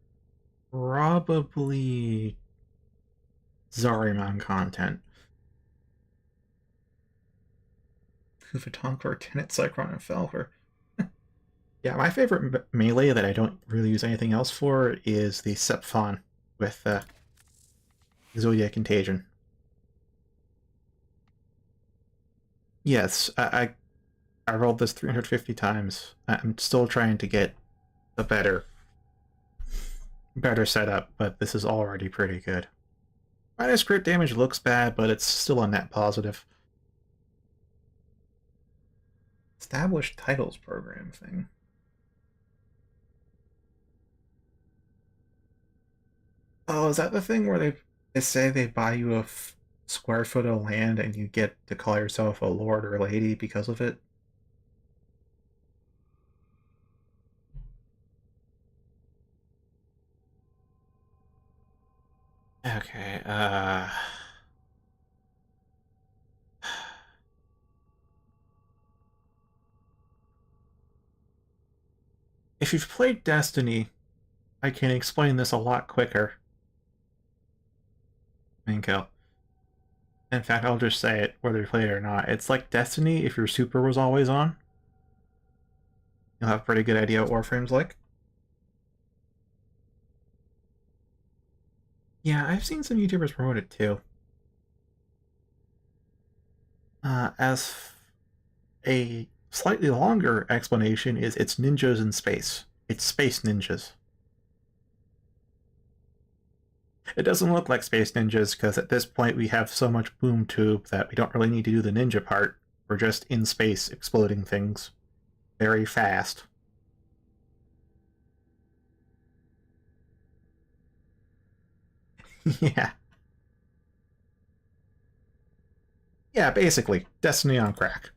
Probably Zariman content. Vitankor, Tenet, Cyclone, and Falcor. Yeah, my favorite melee that I don't really use anything else for is the Sepfon with Zodiac Contagion. Yes, I rolled this 350 times. I'm still trying to get a better setup, but this is already pretty good. Minus crit damage looks bad, but it's still a net positive. Established titles program thing. Oh, is that the thing where they say they buy you a square foot of land and you get to call yourself a lord or lady because of it? Okay, if you've played Destiny, I can explain this a lot quicker. Minko. In fact, I'll just say it, whether you play it or not. It's like Destiny if your super was always on. You'll have a pretty good idea what Warframe's like. Yeah, I've seen some YouTubers promote it too. As a slightly longer explanation is it's ninjas in space. It's space ninjas. It doesn't look like space ninjas because at this point we have so much boom tube that we don't really need to do the ninja part. We're just in space exploding things very fast. Yeah. Yeah, basically. Destiny on crack.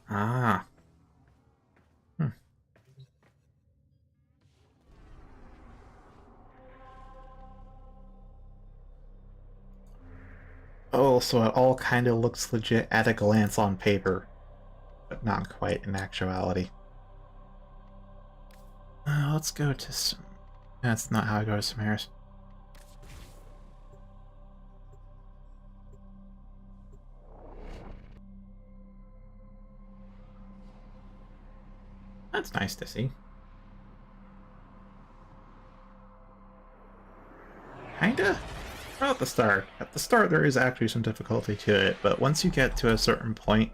Ah. Hmm. Oh, so it all kind of looks legit at a glance on paper, but not quite in actuality. Let's go to... That's not how I go to Samaris. That's nice to see. Kinda? Not at the start. At the start there is actually some difficulty to it, but once you get to a certain point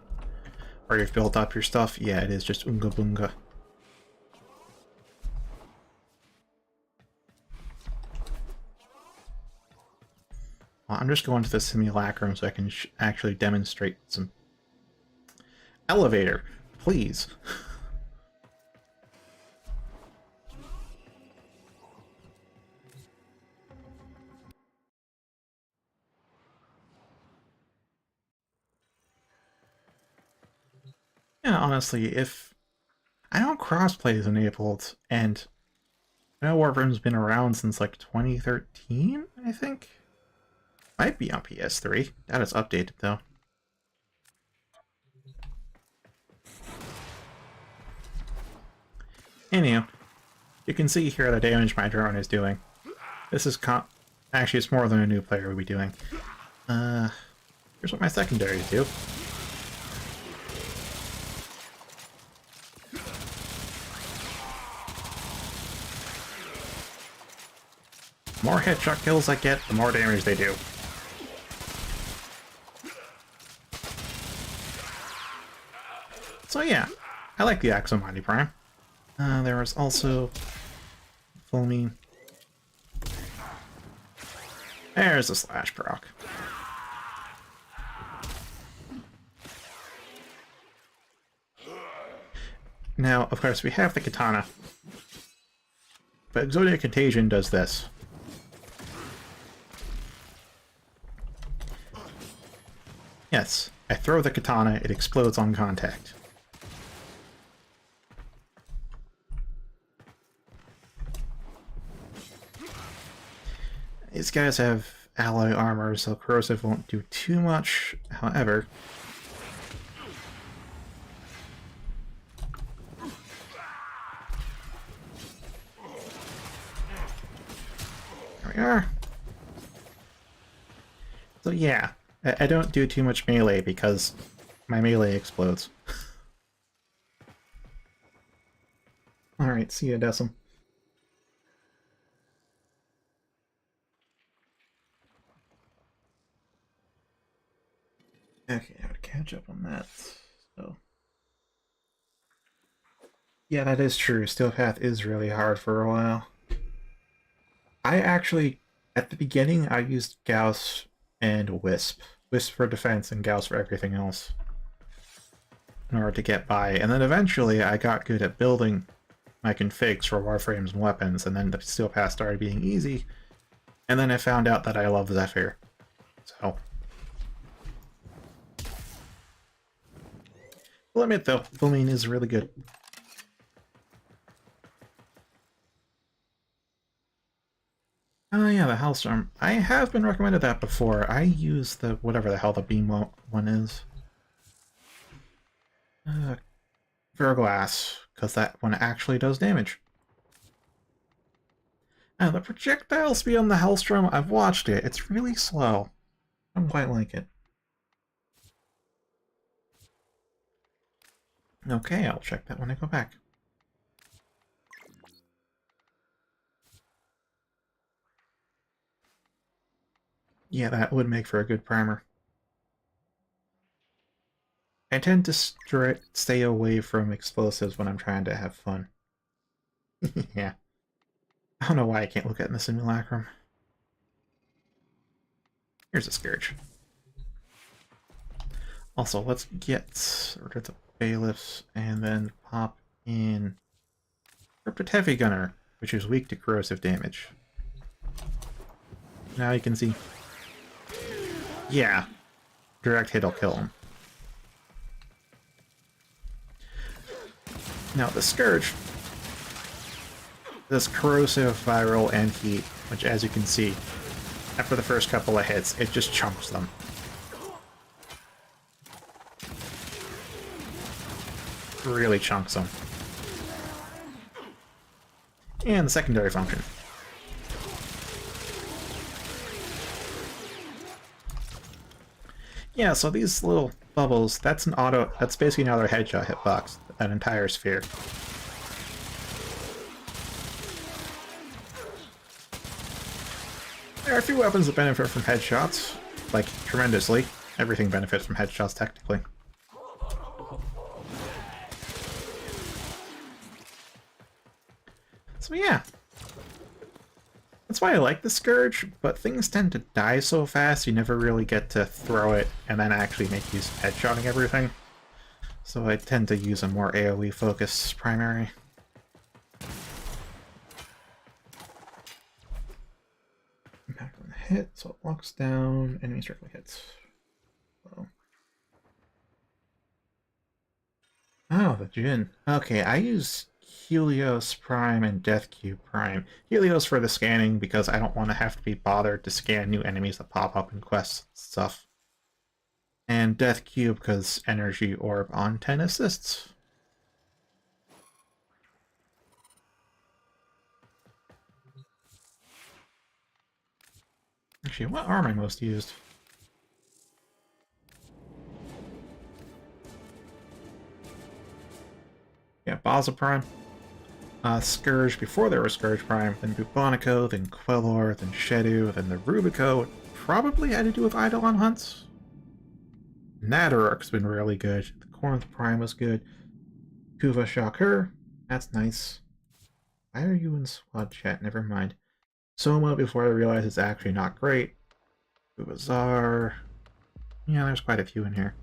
where you've built up your stuff, yeah, it is just unga bunga. Well, I'm just going to the simulacrum so I can actually demonstrate some... Elevator, please. Yeah, honestly, if... I know crossplay is enabled, and I know Warframe's been around since like 2013, I think? Might be on PS3. That is updated, though. Anyhow, you can see here the damage my drone is doing. This is actually, it's more than a new player would be doing. Here's what my secondaries do. The more headshot kills I get, the more damage they do. So yeah, I like the Axomati Prime. There was also... Foaming. There's a slash proc. Now, of course, we have the katana. But Zodiac Contagion does this. Yes, I throw the katana, it explodes on contact. These guys have alloy armor, so corrosive won't do too much. However, are. So yeah, I don't do too much melee because my melee explodes. Alright, see ya, Decim. Okay, I would catch up on that. So, yeah, that is true. Steel Path is really hard for a while. I actually, at the beginning, I used Gauss and Wisp. Wisp for defense and Gauss for everything else in order to get by. And then eventually I got good at building my configs for Warframes and weapons, and then the Steel Path started being easy. And then I found out that I love Zephyr. So... I'll admit though, Filmine is really good. Oh yeah, the Hellstorm. I have been recommended that before. I use the whatever the hell the beam one is. Verglass, because that one actually does damage. And the projectile speed on the Hellstorm, I've watched it. It's really slow. I don't quite like it. Okay, I'll check that when I go back. Yeah, that would make for a good primer. I tend to stay away from explosives when I'm trying to have fun. Yeah. I don't know why I can't look at it in the simulacrum. Here's a Scourge. Also, let's get rid of the bailiffs and then pop in Cryptid Heavy Gunner, which is weak to corrosive damage. Now you can see. Yeah, direct hit will kill him. Now the Scourge does corrosive, viral, and heat, which as you can see, after the first couple of hits, it just chunks them. Really chunks them. And the secondary function. Yeah, so these little bubbles, that's basically another headshot hitbox, an entire sphere. There are a few weapons that benefit from headshots, like tremendously. Everything benefits from headshots, technically. So yeah. That's why I like the Scourge, but things tend to die so fast you never really get to throw it and then actually make use of headshotting everything. So I tend to use a more AoE focused primary. Impact on the hit, so it locks down enemies directly hits. Oh, the Djinn. Okay, I use Helios Prime and Death Cube Prime. Helios for the scanning because I don't want to have to be bothered to scan new enemies that pop up in quests and stuff. And Death Cube because Energy Orb on 10 assists. Actually, what arm I most used? Yeah, Baza Prime. Scourge before there was Scourge Prime, then Bubonico, then Quellor, then Shedu, then the Rubico. Probably had to do with Eidolon hunts. Nadarok's been really good. The Corinth Prime was good. Kuva Shakur, that's nice. Why are you in squad chat? Never mind. Soma before I realized it's actually not great. Bubazar. Yeah, there's quite a few in here.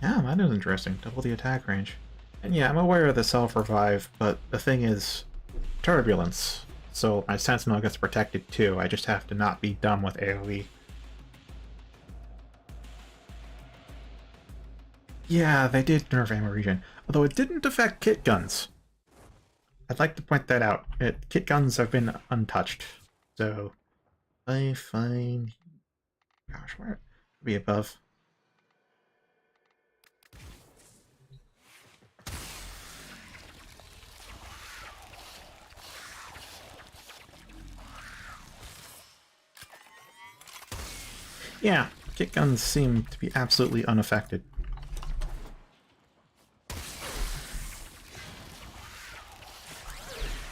Yeah, that is interesting. Double the attack range. And yeah, I'm aware of the self-revive, but the thing is, turbulence. So my Sentinel gets protected too, I just have to not be dumb with AoE. Yeah, they did nerf ammo regen, although it didn't affect kit guns. I'd like to point that out. Kit guns have been untouched, so I find... Gosh, where would be above? Yeah, kick guns seem to be absolutely unaffected.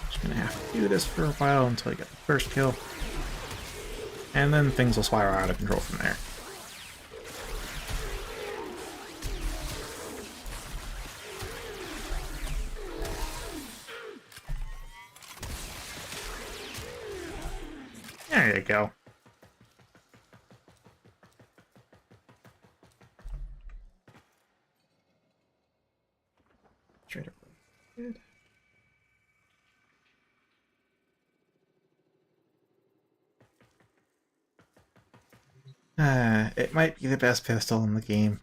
Just gonna have to do this for a while until I get the first kill. And then things will spiral out of control from there. There you go. Straight up. Good. It might be the best pistol in the game,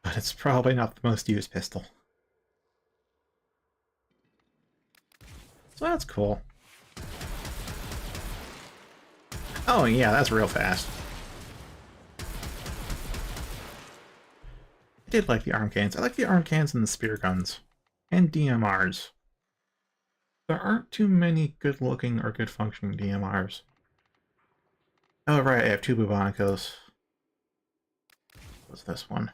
but it's probably not the most used pistol. So that's cool. Oh yeah, that's real fast. I did like the arm cannons. I like the arm cannons and the spear guns. And DMRs. There aren't too many good looking or good functioning DMRs. Oh right, I have two Bubonicos. What's this one?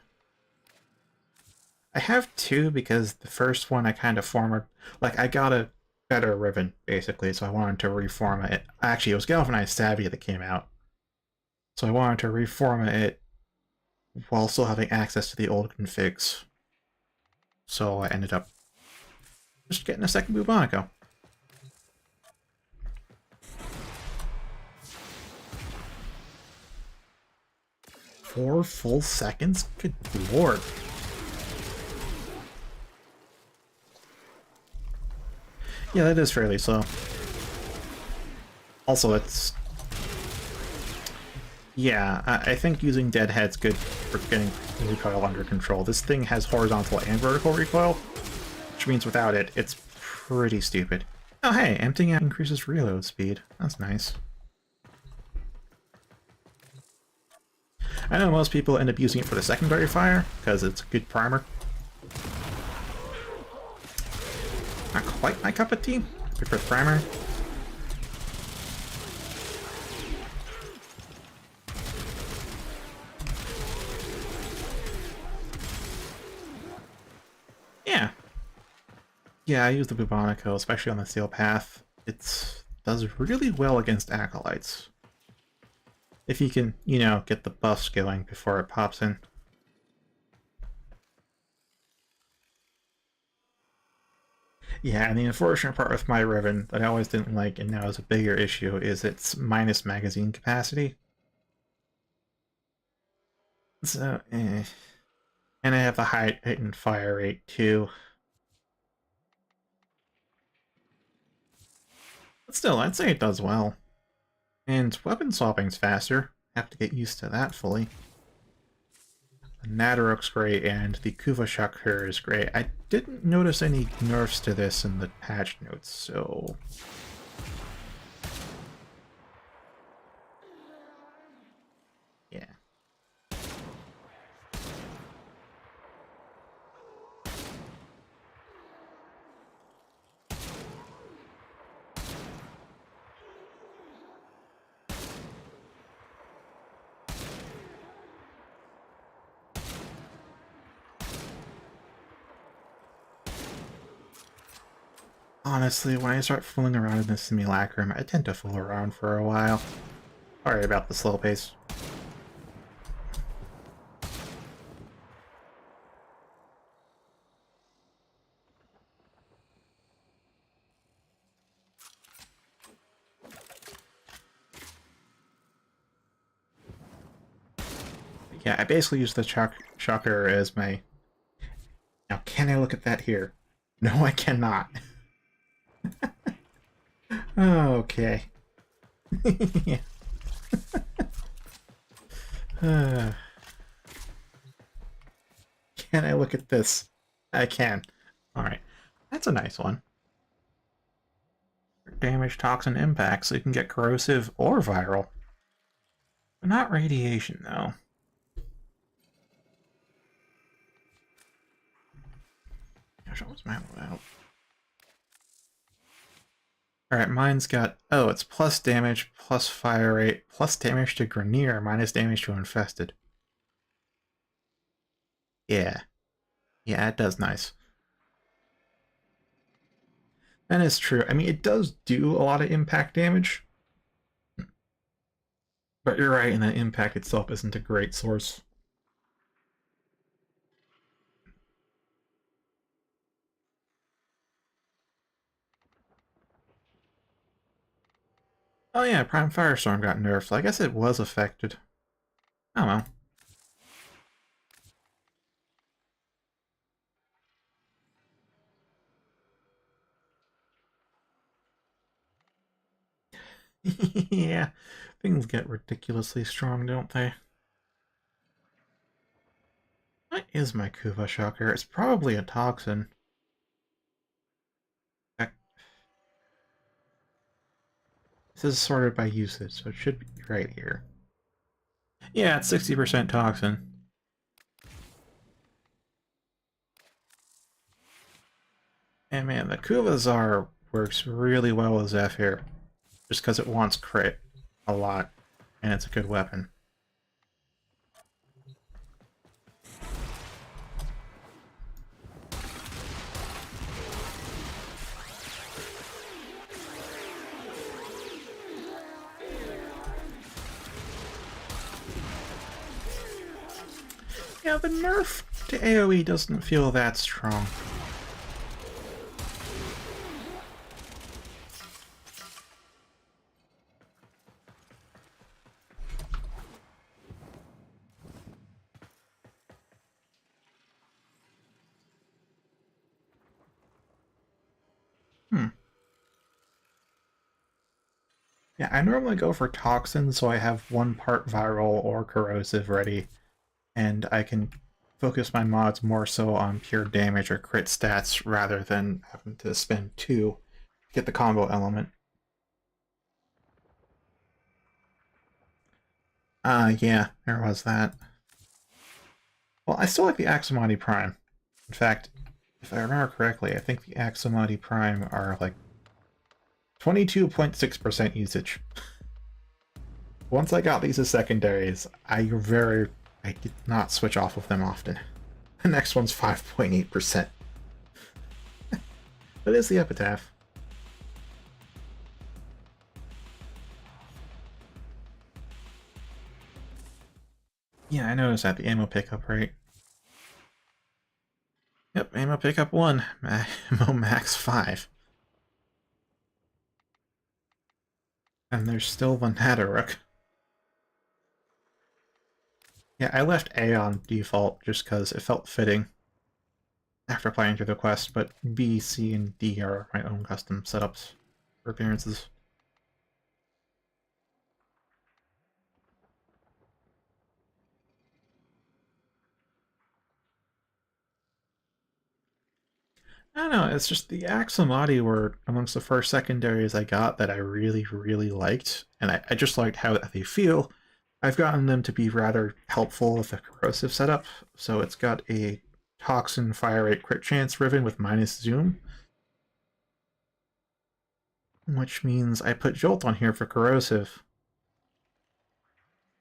I have two because the first one I kind of formed... Like, I got a better ribbon, basically, so I wanted to reformat it. Actually, it was Galvanized Savvy that came out. So I wanted to reformat it while still having access to the old configs. So I ended up just getting a second Bubonico. 4 full seconds? Good lord. Yeah, that is fairly slow. Also, it's... Yeah, I think using Deadhead's good for getting recoil under control. This thing has horizontal and vertical recoil, which means without it, it's pretty stupid. Oh hey, emptying out increases reload speed. That's nice. I know most people end up using it for the secondary fire, because it's a good primer. Not quite my cup of tea. I prefer the primer. Yeah. Yeah, I use the Bubonico, especially on the Steel Path. It does really well against Acolytes. If you can, you know, get the buffs going before it pops in. Yeah, and the unfortunate part with my Riven that I always didn't like and now is a bigger issue is its minus magazine capacity. So, eh. And I have the heightened fire rate too. But still, I'd say it does well. And weapon swapping's faster. Have to get used to that fully. The Nadarok's great, and the Kuvashakher is great. I didn't notice any nerfs to this in the patch notes, so... yeah. Honestly, when I start fooling around in this simulacrum, I tend to fool around for a while. Sorry about the slow pace. Yeah, I basically use the shocker as my... Now, can I look at that here? No, I cannot. Okay. Yeah. Can I look at this? I can. Alright. That's a nice one. Damage, toxin, impact, so you can get corrosive or viral. But not radiation, though. Gosh, what was my out? Alright, mine's got... Oh, it's plus damage, plus fire rate, plus damage to Grenier, minus damage to Infested. Yeah. Yeah, it does nice. That is true. I mean, it does do a lot of impact damage. But you're right, and the impact itself isn't a great source. Oh yeah, Prime Firestorm got nerfed. I guess it was affected. Oh well. Yeah, things get ridiculously strong, don't they? What is my Kuva Shocker? It's probably a toxin. This is sorted by usage, so it should be right here. Yeah, it's 60% toxin. And man, the Kuvazar works really well with Zephyr, just because it wants crit a lot, and it's a good weapon. Yeah, the nerf to AoE doesn't feel that strong. Yeah, I normally go for Toxin, so I have one part Viral or Corrosive ready, and I can focus my mods more so on pure damage or crit stats rather than having to spend two to get the combo element. Yeah, there was that. Well, I still like the Aximati Prime. In fact, if I remember correctly, I think the Aximati Prime are like 22.6% usage. Once I got these as secondaries, I did not switch off of them often. The next one's 5.8%. But it's the Epitaph. Yeah, I noticed that, the ammo pickup rate. Yep, ammo pickup 1, ammo max 5. And there's still the Daric. Yeah, I left A on default just because it felt fitting after playing through the quest, but B, C, and D are my own custom setups for appearances. I don't know, it's just the Aximati were amongst the first secondaries I got that I really, really liked, and I just liked how they feel. I've gotten them to be rather helpful with the corrosive setup, so it's got a Toxin Fire Rate Crit Chance Riven with minus Zoom, which means I put Jolt on here for corrosive.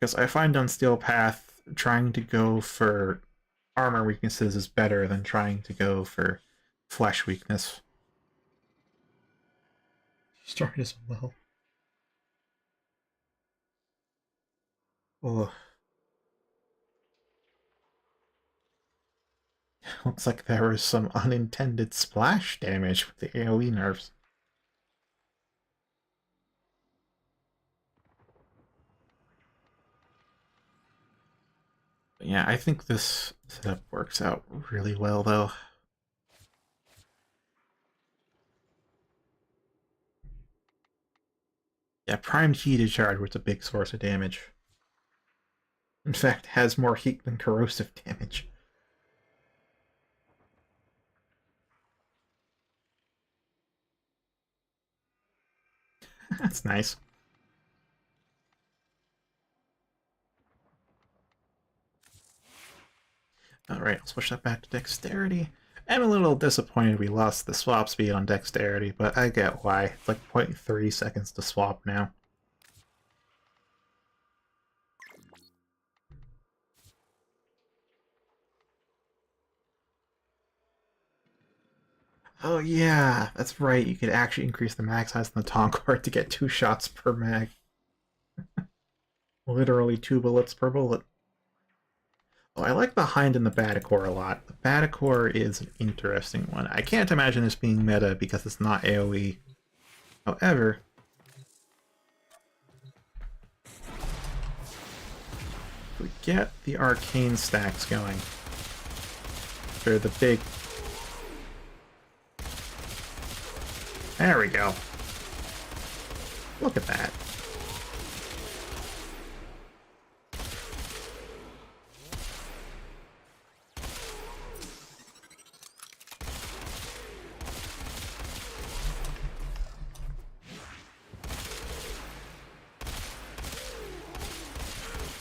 Because I find on Steel Path, trying to go for armor weaknesses is better than trying to go for flesh weakness. Start as well. Oh. Looks like there was some unintended splash damage with the AoE nerfs. But yeah, I think this setup works out really well, though. Yeah, primed heated charge was a big source of damage. In fact, has more heat than corrosive damage. That's nice. Alright, I'll switch that back to dexterity. I'm a little disappointed we lost the swap speed on dexterity, but I get why. It's like 0.3 seconds to swap now. Oh yeah, that's right, you could actually increase the mag size on the Tonkwart to get 2 shots per mag. Literally 2 bullets per bullet. Oh, I like the Hind and the Batacore a lot. The Batacore is an interesting one. I can't imagine this being meta because it's not AoE. However, if we get the arcane stacks going, they're the big... There we go. Look at that.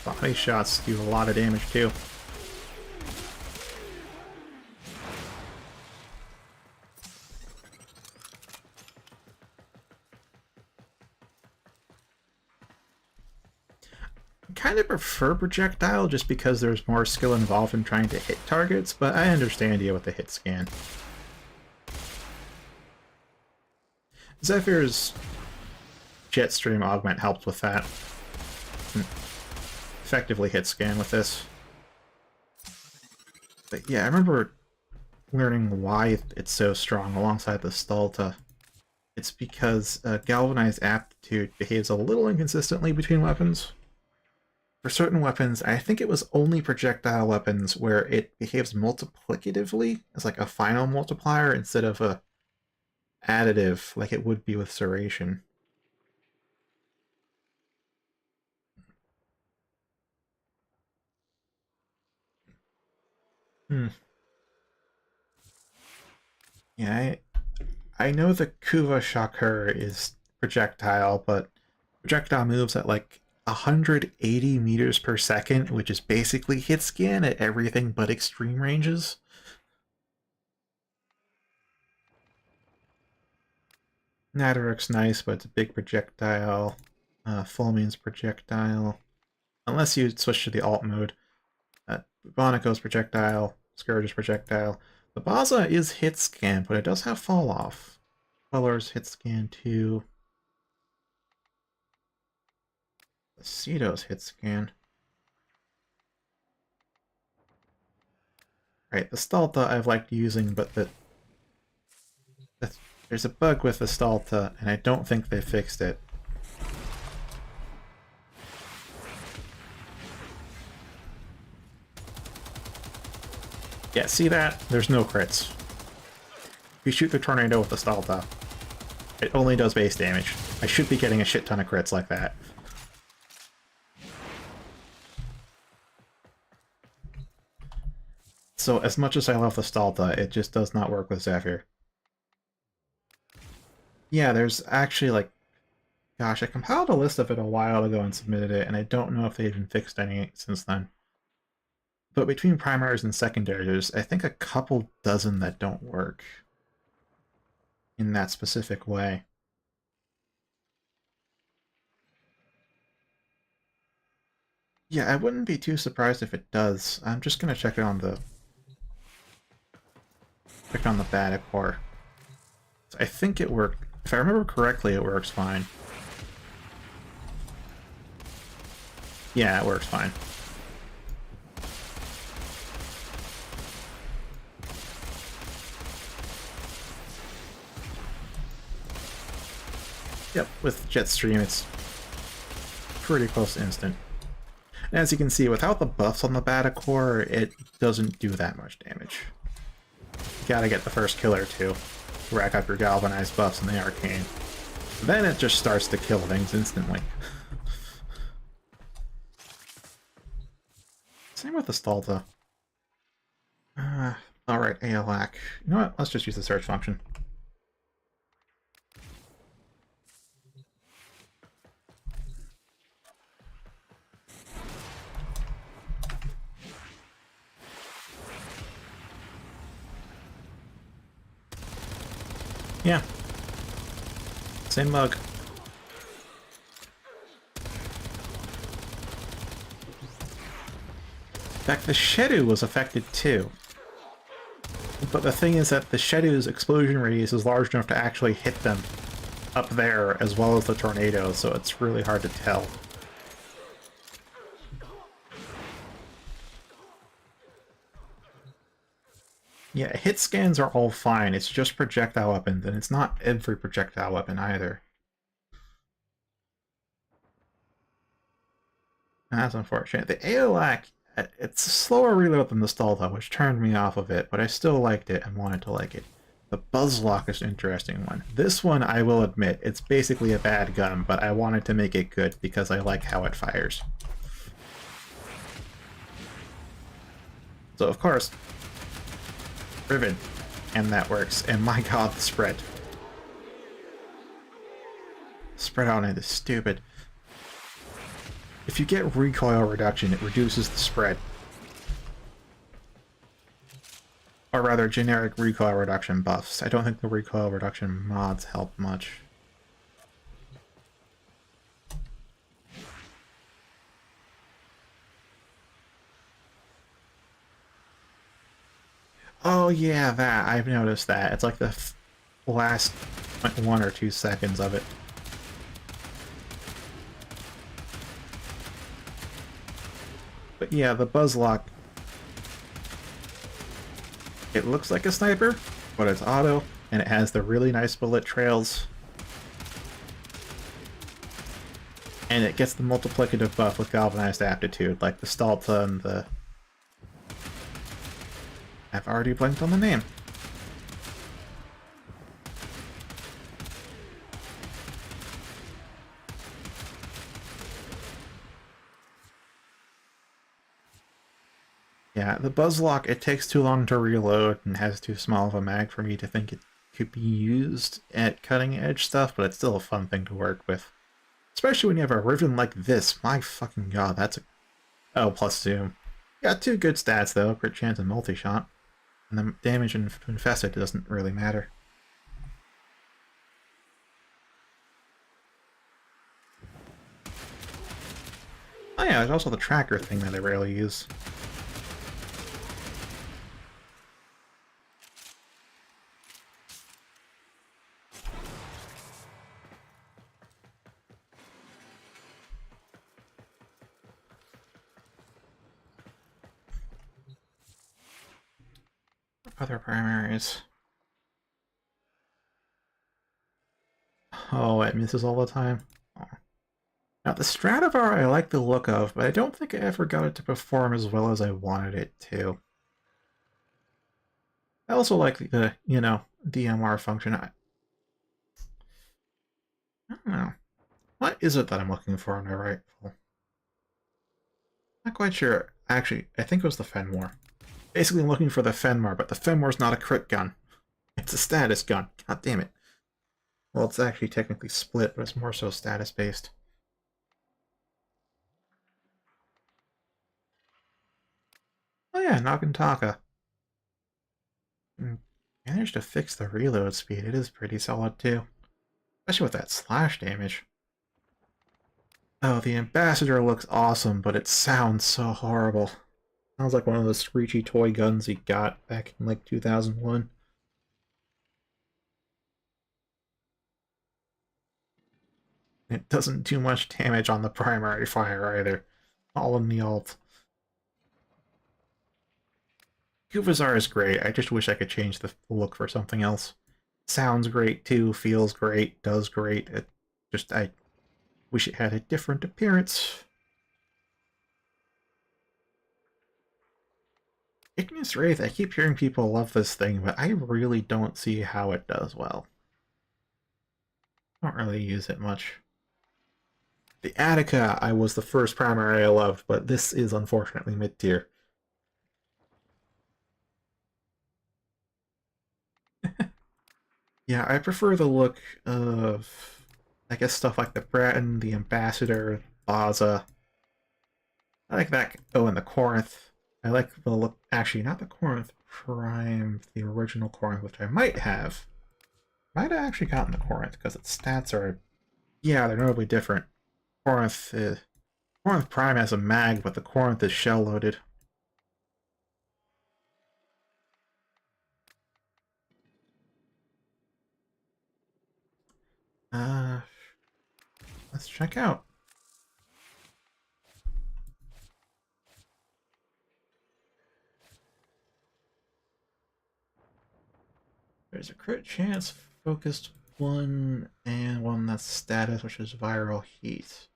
Body shots do a lot of damage too. I kind of prefer projectile just because there's more skill involved in trying to hit targets, but I understand you with the hit scan. Zephyr's Jetstream augment helped with that. Effectively hit scan with this. But yeah, I remember learning why it's so strong alongside the Stalta. It's because Galvanized Aptitude behaves a little inconsistently between weapons. For certain weapons, I think it was only projectile weapons where it behaves multiplicatively as like a final multiplier instead of a additive like it would be with Serration. Yeah, I know the Kuva Shakur is projectile, but projectile moves at like 180 meters per second, which is basically hit scan at everything but extreme ranges. Nadarik's nice, but it's a big projectile. Fulmine's projectile. Unless you switch to the alt mode. Bonico's projectile. Scourge's projectile. The Baza is hit scan, but it does have fall off. Queller's hit scan too. The Ceto's hit scan. Right, the Stalta I've liked using, but there's a bug with the Stalta, and I don't think they fixed it. Yeah, see that? There's no crits. If you shoot the Tornado with the Stalta, it only does base damage. I should be getting a shit ton of crits like that. So as much as I love the Stalta, it just does not work with Zephyr. Yeah, there's actually like... Gosh, I compiled a list of it a while ago and submitted it, and I don't know if they've even fixed any since then. But between primaries and secondaries, there's I think a couple dozen that don't work in that specific way. Yeah, I wouldn't be too surprised if it does. I'm just gonna check it on the Batacore. I think it worked. If I remember correctly, it works fine. Yeah, it works fine. Yep, with Jetstream, it's pretty close to instant. And as you can see, without the buffs on the Batacore, it doesn't do that much damage. You gotta get the first kill or two to rack up your galvanized buffs in the arcane. Then it just starts to kill things instantly. Same with the Stalta. Alright, ALAC. You know what? Let's just use the search function. Yeah. Same mug. In fact, the Shedu was affected too. But the thing is that the Shedew's explosion radius is large enough to actually hit them up there as well as the tornado, so it's really hard to tell. Yeah, hit scans are all fine, it's just projectile weapons, and it's not every projectile weapon either. That's unfortunate. The AOLAC, it's a slower reload than the Stalta, which turned me off of it, but I still liked it and wanted to like it. The Buzzlock is an interesting one. This one, I will admit, it's basically a bad gun, but I wanted to make it good because I like how it fires. So, of course, Riven, and that works, and my god, the spread. Spread on it is stupid. If you get recoil reduction, it reduces the spread. Or rather, generic recoil reduction buffs. I don't think the recoil reduction mods help much. Oh yeah, that. I've noticed that. It's like the last 1 or 2 seconds of it. But yeah, the Buzzlock, it looks like a sniper, but it's auto, and it has the really nice bullet trails. And it gets the multiplicative buff with Galvanized Aptitude, like the Stalta and the... I've already blanked on the name. Yeah, the Buzzlock, it takes too long to reload and has too small of a mag for me to think it could be used at cutting edge stuff, but it's still a fun thing to work with. Especially when you have a Riven like this. My fucking god, that's a... Oh, plus zoom. Got 2 good stats though, crit chance and multi-shot. And the damage in Infested doesn't really matter. Oh yeah, there's also the tracker thing that I rarely use. Other primaries. Oh, it misses all the time. Oh. Now, the Stradivar I like the look of, but I don't think I ever got it to perform as well as I wanted it to. I also like the, you know, DMR function. I don't know. What is it that I'm looking for in a rifle? Not quite sure. Actually, I think it was the Fenmore. Basically, I'm looking for the Fenmore, but the Fenmore's not a crit gun. It's a status gun. God damn it. Well, it's actually technically split, but it's more so status-based. Oh yeah, Nagantaka. Managed to fix the reload speed. It is pretty solid too. Especially with that slash damage. Oh, the Ambassador looks awesome, but it sounds so horrible. Sounds like one of those screechy toy guns he got back in like 2001. It doesn't do much damage on the primary fire either. All in the alt. Kuvazar is great. I just wish I could change the look for something else. Sounds great too, feels great, does great. I wish it had a different appearance. Ignis Wraith, I keep hearing people love this thing, but I really don't see how it does well. I don't really use it much. The Attica, I was the first primary I loved, but this is unfortunately mid-tier. Yeah, I prefer the look of, I guess, stuff like the Breton, the Ambassador, Baza. I like that. Oh, and the Corinth. I like the look, actually, not the Corinth Prime, the original Corinth, which I might have. Might have actually gotten the Corinth, because its stats are, yeah, they're notably different. Corinth Prime has a mag, but the Corinth is shell-loaded. Let's check out. There's a crit chance, focused one, and one that's status, which is viral heat.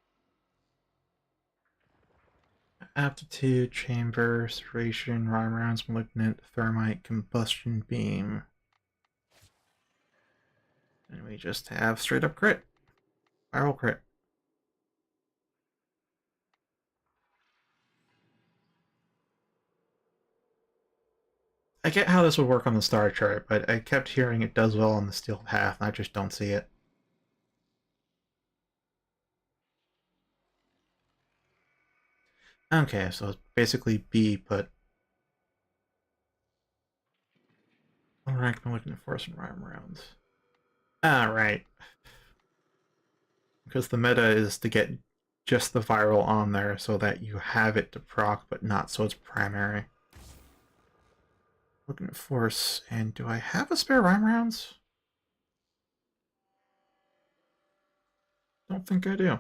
Aptitude, chamber, serration, rhyme rounds, malignant, thermite, combustion beam. And we just have straight up crit. Viral crit. I get how this would work on the star chart, but I kept hearing it does well on the steel path, and I just don't see it. Okay, so it's basically B, but rank malignant force and rhyme rounds. Ah, right. Because the meta is to get just the viral on there so that you have it to proc, but not so it's primary. Looking at force, and do I have a spare rhyme rounds? Don't think I do.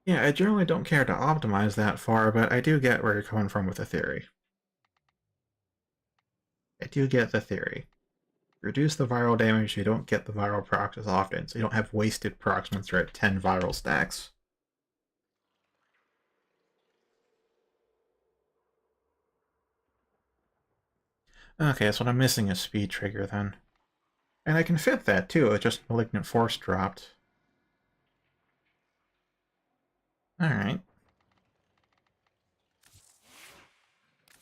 Yeah, I generally don't care to optimize that far, but I do get where you're coming from with the theory. I do get the theory. Reduce the viral damage, you don't get the viral procs as often, so you don't have wasted procs once you're at 10 viral stacks. Okay, so what I'm missing is speed trigger then. And I can fit that too, it's just malignant force dropped. Alright.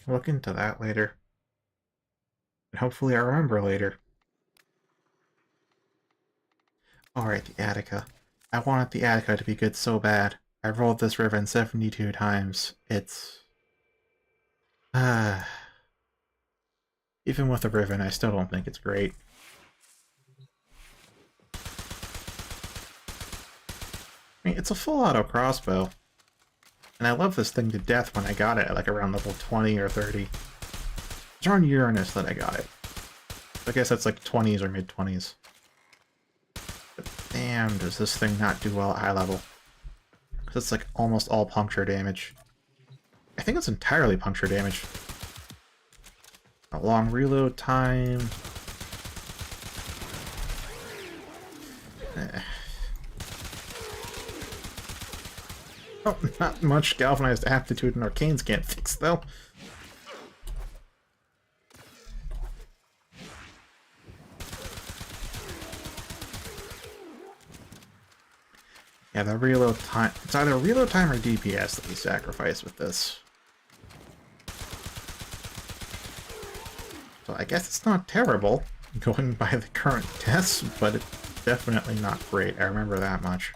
Look into that later. And hopefully I remember later. Alright, the Attica. I wanted the Attica to be good so bad. I rolled this Riven 72 times. It's... even with the Riven, I still don't think it's great. I mean, it's a full auto crossbow. And I love this thing to death when I got it at like around level 20 or 30. It's around Uranus that I got it. I guess that's like 20s or mid-20s. But damn, does this thing not do well at high level. Because it's like almost all puncture damage. I think it's entirely puncture damage. A long reload time. Oh, not much galvanized aptitude and arcanes can't fix, though. Yeah, the reload time... it's either reload time or DPS that we sacrifice with this. So I guess it's not terrible, going by the current tests, but it's definitely not great. I remember that much.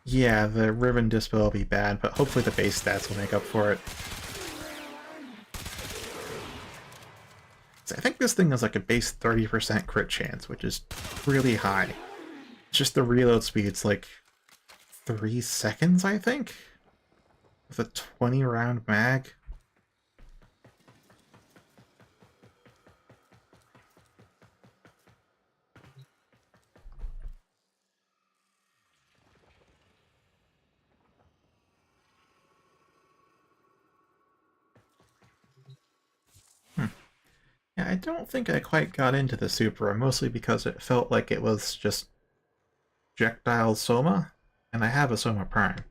Yeah, the Riven Dispel will be bad, but hopefully the base stats will make up for it. So I think this thing has like a base 30% crit chance, which is really high. It's just the reload speed's like 3 seconds, I think? With a 20 round mag. Yeah, I don't think I quite got into the Supra, mostly because it felt like it was just projectile Soma, and I have a Soma Prime.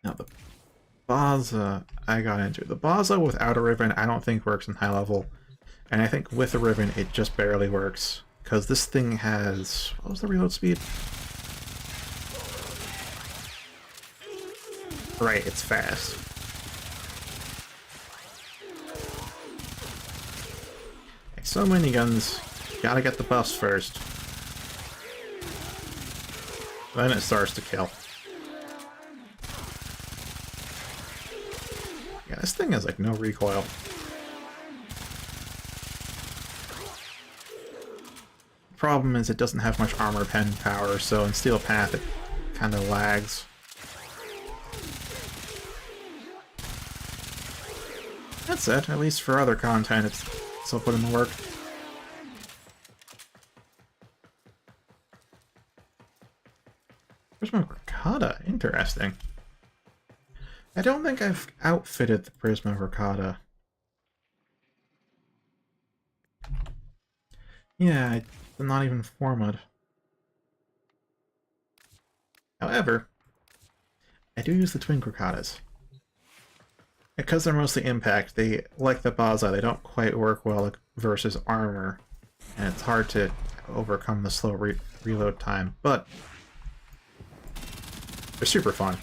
Now the Baza I got into. The Baza without a Riven I don't think works in high level, and I think with a Riven it just barely works, because this thing has... what was the reload speed? Right, it's fast. Like so many guns, gotta get the buffs first. Then it starts to kill. Yeah, this thing has like no recoil. The problem is it doesn't have much armor pen power, so in Steel Path it kind of lags. That said, at least for other content, it's still put in the work. Prisma Ricotta, interesting. I don't think I've outfitted the Prisma Ricotta. Yeah, I'm not even formatted. However, I do use the Twin Crocottas. Because they're mostly impact, they, like the Baza, they don't quite work well versus armor, and it's hard to overcome the slow reload time, but they're super fun.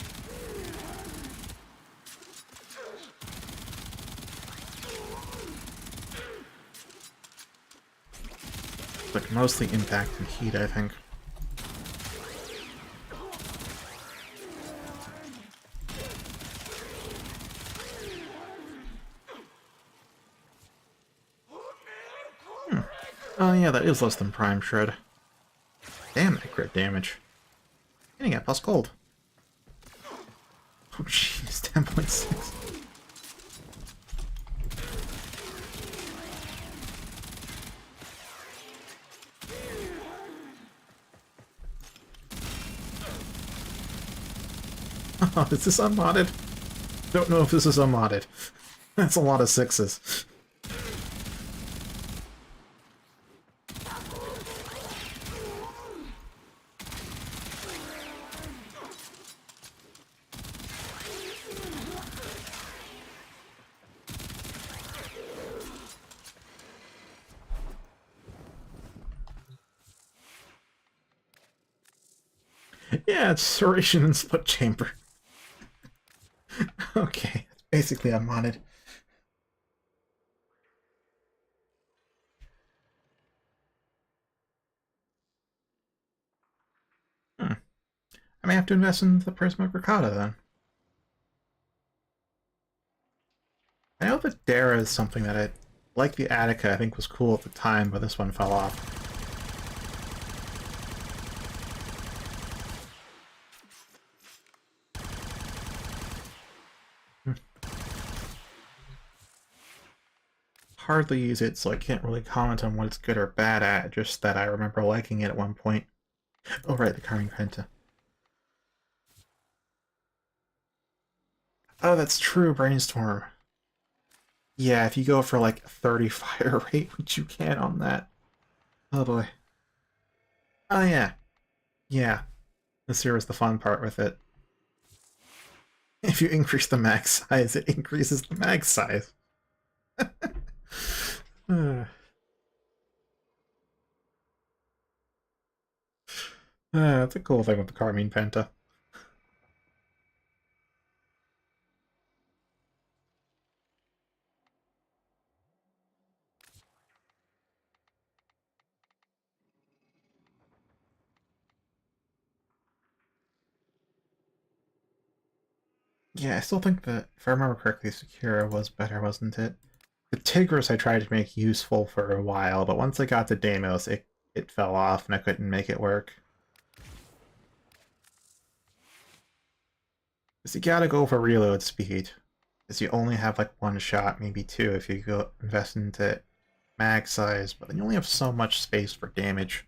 Like mostly impact and heat, I think. Oh yeah, that is less than Prime Shred. Damn, that crit damage. Getting at plus gold. Oh jeez, 10.6. Oh, is this unmodded? Don't know if this is unmodded. That's a lot of sixes. Yeah, it's Serration and Split Chamber. Okay, it's basically unmodded. I may have to invest in the Prisma Ricotta then. I know that Dara is something that like the Attica, I think was cool at the time, but this one fell off. Hardly use it, so I can't really comment on what it's good or bad at, just that I remember liking it at one point. Oh right, the Carmine Penta. Oh, that's true, Brainstorm. Yeah, if you go for like 30 fire rate, which you can on that. Oh boy. Oh yeah. Yeah. This here is the fun part with it. If you increase the max size, it increases the max size. That's a cool thing with the Carmine Penta. Yeah, I still think that, if I remember correctly, Sakura was better, wasn't it? The Tigris I tried to make useful for a while, but once I got to Deimos, it fell off and I couldn't make it work. Because you gotta go for reload speed. Because you only have like one shot, maybe two, if you go invest into mag size, but then you only have so much space for damage.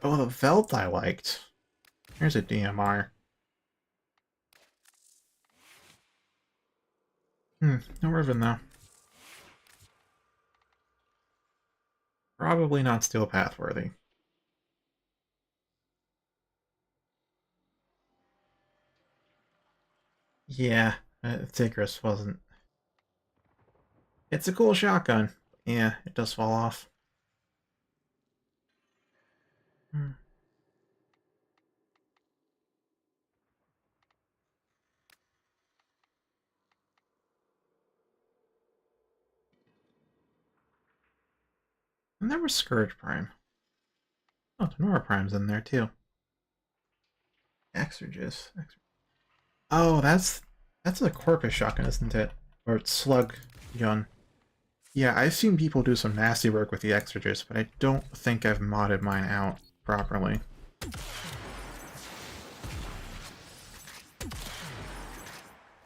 Oh, the Velt I liked. Here's a DMR. No Riven though. Probably not Steel Path worthy. Yeah, Tigris wasn't. It's a cool shotgun. Yeah, it does fall off. And there was Scourge Prime. Oh, Nora Prime's in there too. Exorgist. Oh, that's a Corpus shotgun, isn't it? Or Slug gun. Yeah, I've seen people do some nasty work with the Exorgist, but I don't think I've modded mine out properly.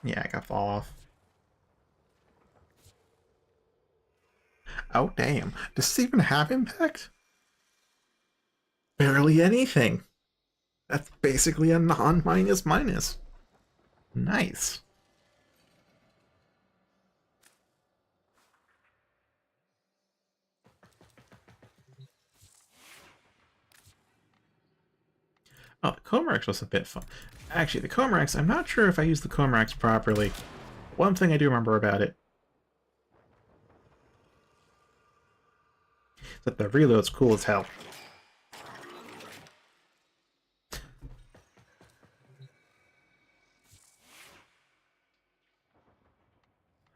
Yeah, I got fall off. Oh, damn. Does this even have impact? Barely anything. That's basically a non-minus minus. Nice. Oh, the Comorex was a bit fun. Actually, the Comorex, I'm not sure if I used the Comorex properly. One thing I do remember about it is that the reload's cool as hell.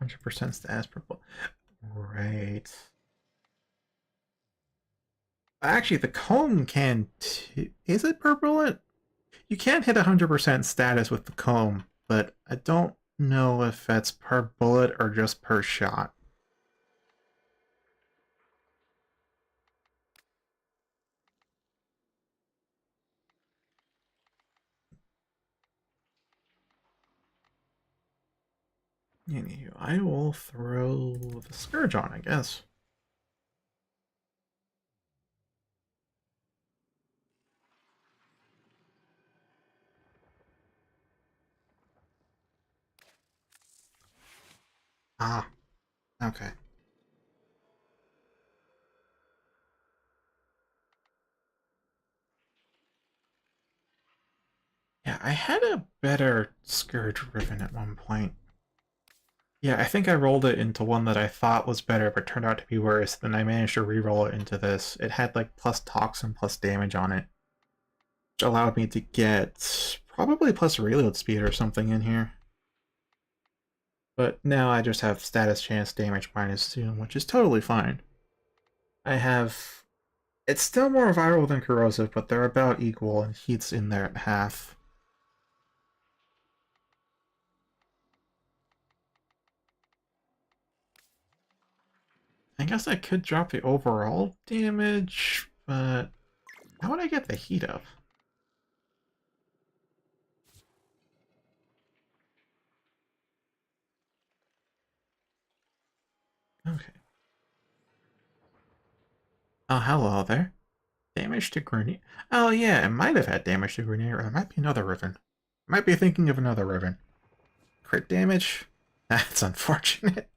100% status purple. Right. Actually, the comb can... Is it per bullet? You can hit 100% status with the comb, but I don't know if that's per bullet or just per shot. Anywho, I will throw the Scourge on, I guess. Ah, okay. Yeah, I had a better Scourge Ribbon at one point. Yeah, I think I rolled it into one that I thought was better, but turned out to be worse. Then I managed to re-roll it into this. It had like plus toxin, plus damage on it, which allowed me to get probably plus reload speed or something in here. But now I just have status chance damage -2, which is totally fine. I have... It's still more viral than corrosive, but they're about equal, and heat's in there at half. I guess I could drop the overall damage, but how would I get the heat up? Okay. Oh, hello there. Damage to Grenier. Oh yeah, it might have had damage to Grenier, or there might be another Riven. Might be thinking of another Riven. Crit damage? That's unfortunate.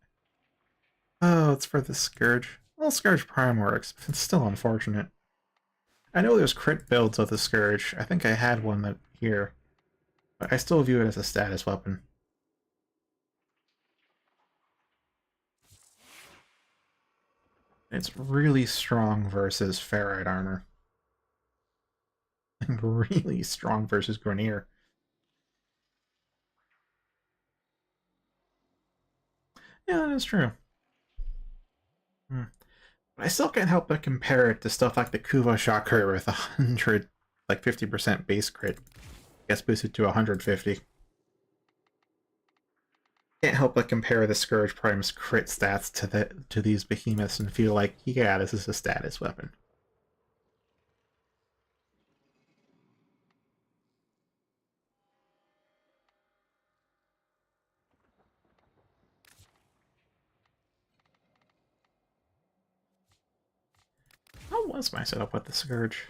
Oh, it's for the Scourge. Well, Scourge Prime works, but it's still unfortunate. I know there's crit builds of the Scourge. I think I had one that here. But I still view it as a status weapon. It's really strong versus ferrite armor. And really strong versus Grenier. Yeah, that is true. But I still can't help but compare it to stuff like the Kuvo Shocker with 100, like 50% base crit. Gets boosted to 150. Can't help but compare the Scourge Prime's crit stats to these behemoths and feel like, yeah, this is a status weapon. How was my setup with the Scourge?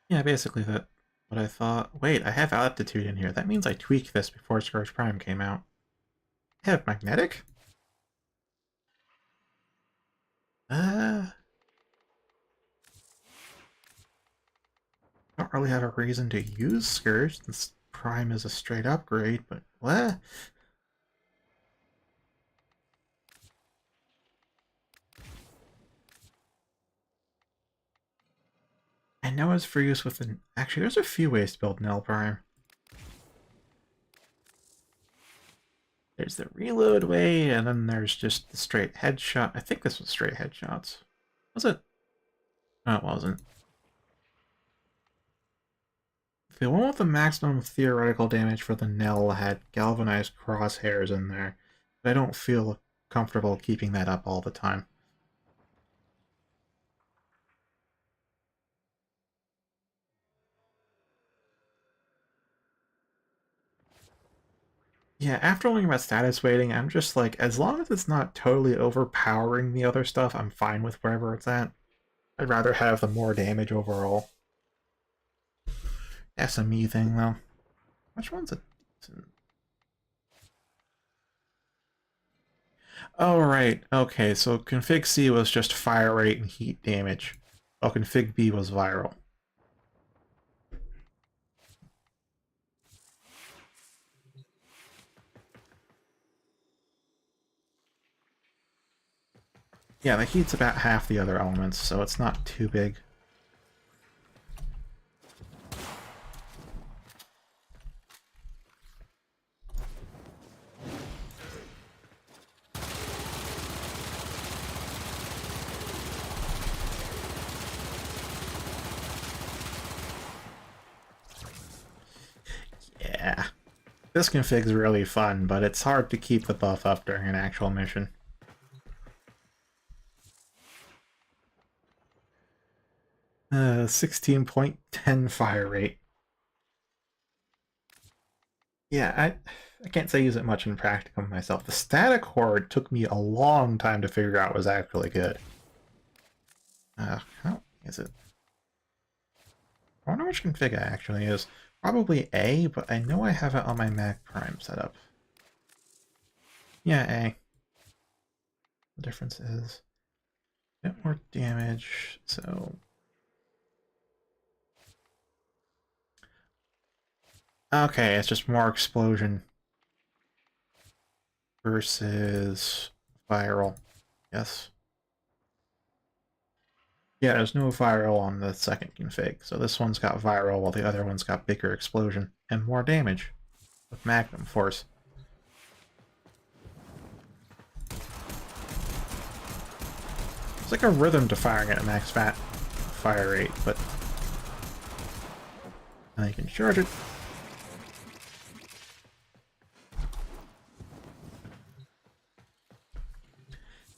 Yeah, basically that. What I thought. Wait, I have Aptitude in here. That means I tweaked this before Scourge Prime came out. I have Magnetic? Don't really have a reason to use Scourge since Prime is a straight upgrade, but what? I know it's for use with an... Actually, there's a few ways to build Nell Prime. There's the reload way, and then there's just the straight headshot. I think this was straight headshots. Was it? No, it wasn't. The one with the maximum theoretical damage for the Nell had galvanized crosshairs in there, but I don't feel comfortable keeping that up all the time. Yeah, after learning about status weighting, I'm just like, as long as it's not totally overpowering the other stuff, I'm fine with wherever it's at. I'd rather have the more damage overall. SME thing, though. Which one's a decent? Oh, right. Okay, so config C was just fire rate and heat damage, while config B was viral. Yeah, the heat's about half the other elements, so it's not too big. Yeah. This config's really fun, but it's hard to keep the buff up during an actual mission. 16.10 fire rate. Yeah, I can't say I use it much in practicum myself. The static horde took me a long time to figure out was actually good. How is it? I wonder which config it actually is. Probably A, but I know I have it on my Mac Prime setup. Yeah, A. The difference is a bit more damage, so... Okay, it's just more explosion versus viral. Yes. Yeah, there's no viral on the second config, so this one's got viral while the other one's got bigger explosion and more damage with magnum force. It's like a rhythm to firing at a max fire rate, but now you can charge it.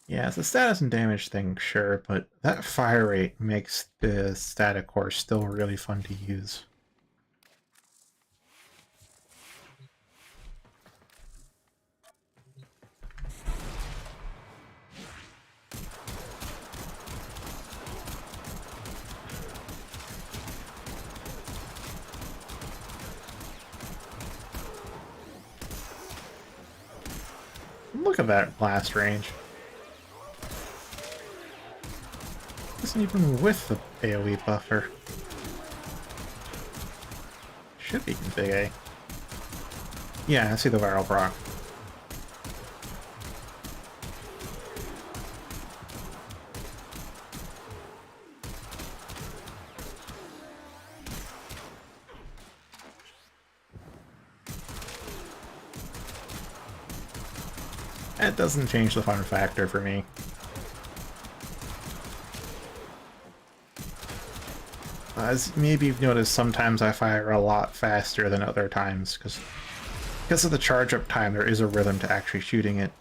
Yeah, it's a status and damage thing, sure, but that fire rate makes the static core still really fun to use. Look at that blast range. Isn't even with the AoE buffer. Should be config A. Yeah, I see the viral proc. That doesn't change the fun factor for me. As maybe you've noticed, sometimes I fire a lot faster than other times, because of the charge up time, there is a rhythm to actually shooting it.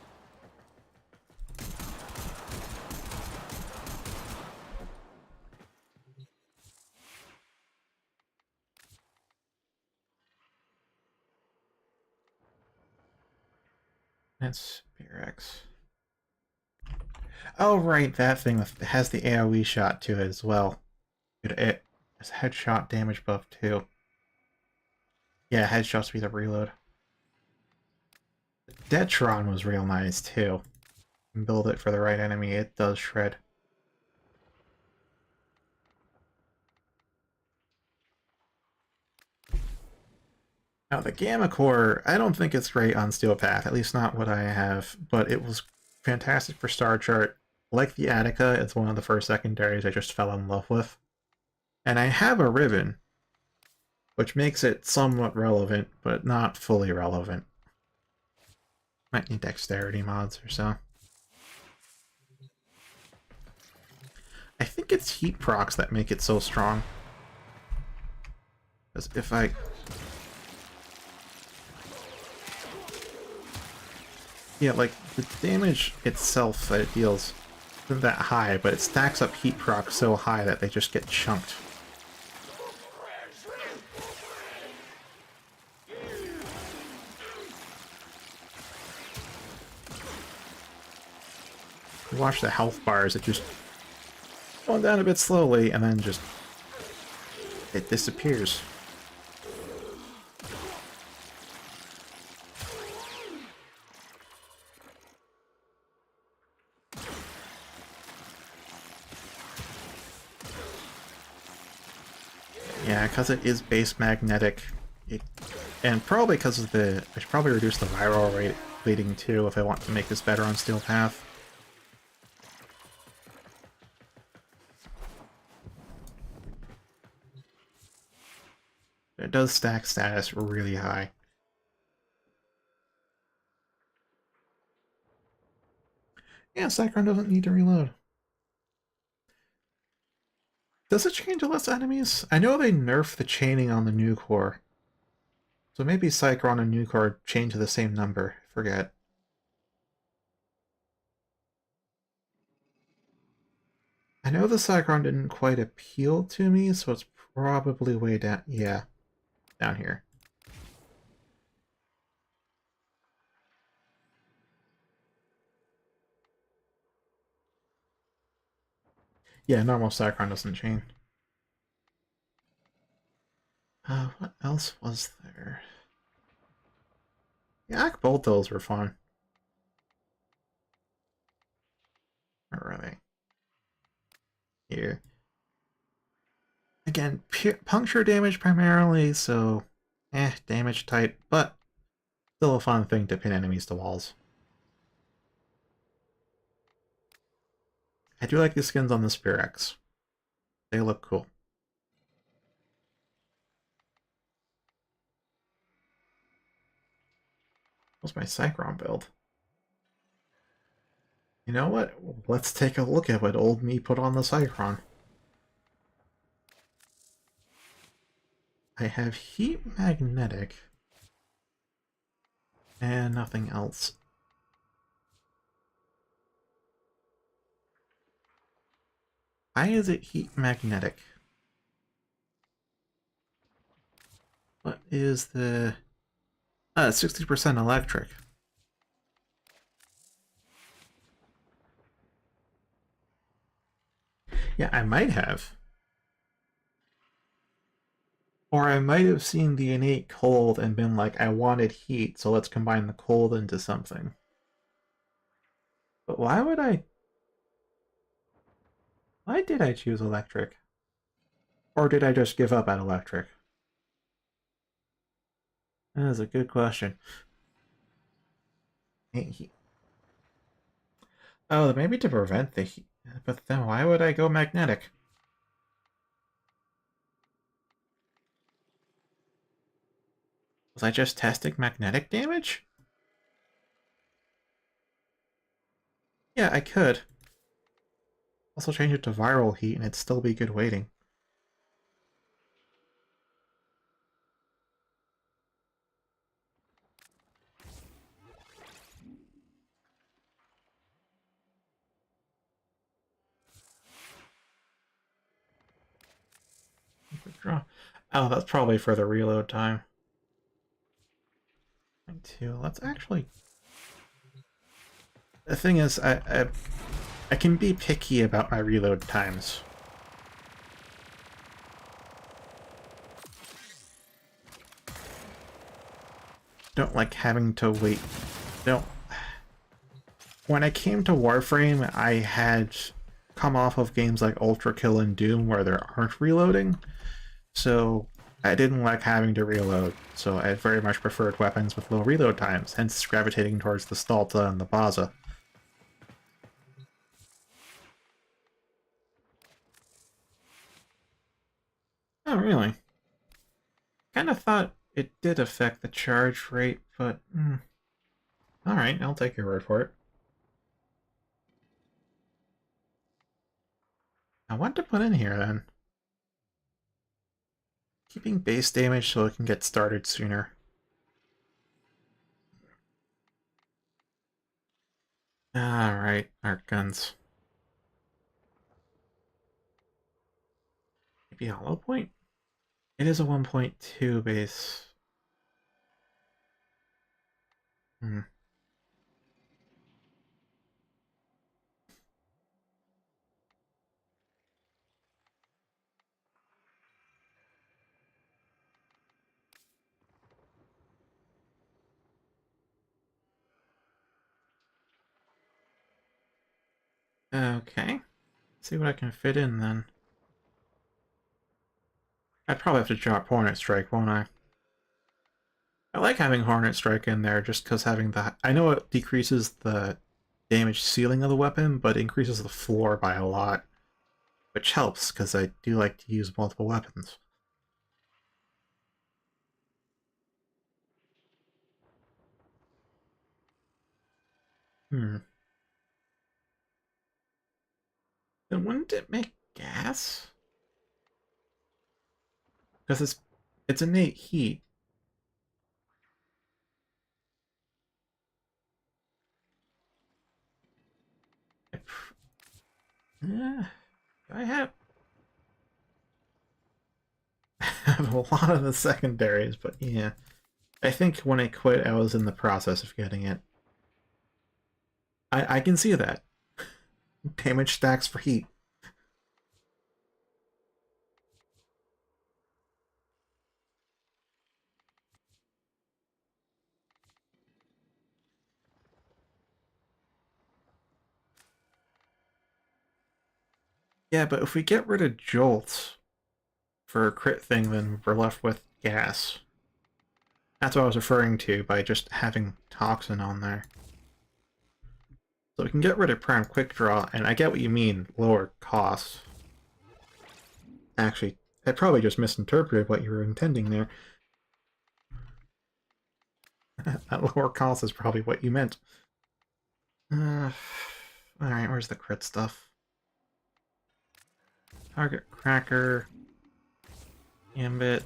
That's X. Oh right, that thing has the AoE shot to it as well. It has headshot damage buff too. Yeah, headshot speed of reload. Detron was real nice too. You can build it for the right enemy, it does shred. Now the Gamma Core, I don't think it's great on Steel Path, at least not what I have, but it was fantastic for Star Chart. Like the Attica, it's one of the first secondaries I just fell in love with. And I have a ribbon, which makes it somewhat relevant, but not fully relevant. Might need dexterity mods or so. I think it's heat procs that make it so strong. Because if I... Yeah, like, the damage itself that it deals isn't that high, but it stacks up heat procs so high that they just get chunked. You watch the health bars, it just going down a bit slowly, and then just it disappears. Yeah, because it is base magnetic, and probably because of the... I should probably reduce the viral rate rating too if I want to make this better on Steel Path. It does stack status really high. Yeah, Cyclone doesn't need to reload. Does it change to less enemies? I know they nerfed the chaining on the new core. So maybe Cyclone and new core chain to the same number. Forget. I know the Cyclone didn't quite appeal to me, so it's probably way down. Yeah, down here. Yeah, normal Cyclone doesn't chain. What else was there? Yeah, both those were fun. Where were they? Here. Again, puncture damage primarily, so damage type, but still a fun thing to pin enemies to walls. I do like the skins on the Spirex. They look cool. What's my Cyclone build? You know what? Let's take a look at what old me put on the Cyclone. I have heat magnetic and nothing else. Why is it heat magnetic? What is the... 60% electric. Yeah, I might have. Or I might have seen the innate cold and been like, I wanted heat, so let's combine the cold into something. But why would I... Why did I choose electric? Or did I just give up at electric? That is a good question. Oh, maybe to prevent the heat. But then why would I go magnetic? Was I just testing magnetic damage? Yeah, I could. Also change it to viral heat and it'd still be good weighting. Oh, that's probably for the reload time. 2. Let's actually... The thing is, I can be picky about my reload times. Don't like having to wait. Don't... When I came to Warframe, I had come off of games like Ultra Kill and Doom where there aren't reloading, so I didn't like having to reload, so I very much preferred weapons with low reload times, hence gravitating towards the Stalta and the Baza. Oh, really? Kind of thought it did affect the charge rate, but... Alright, I'll take your word for it. what to put in here then? Keeping base damage so it can get started sooner. Alright, arc guns. Maybe hollow point? It is a 1.2 base. Hmm. Okay. See what I can fit in then. I'd probably have to drop Hornet Strike, won't I? I like having Hornet Strike in there just because having the... I know it decreases the damage ceiling of the weapon, but increases the floor by a lot. Which helps, because I do like to use multiple weapons. Hmm. Then wouldn't it make gas? Because it's innate heat. Yeah, I have have a lot of the secondaries, but yeah. I think when I quit, I was in the process of getting it. I can see that. Damage stacks for heat. Yeah, but if we get rid of Jolt for a crit thing, then we're left with gas. That's what I was referring to by just having Toxin on there. So we can get rid of Prime Quick Draw, and I get what you mean, lower costs. Actually, I probably just misinterpreted what you were intending there. That lower cost is probably what you meant. Alright, where's the crit stuff? Target Cracker. Ambit.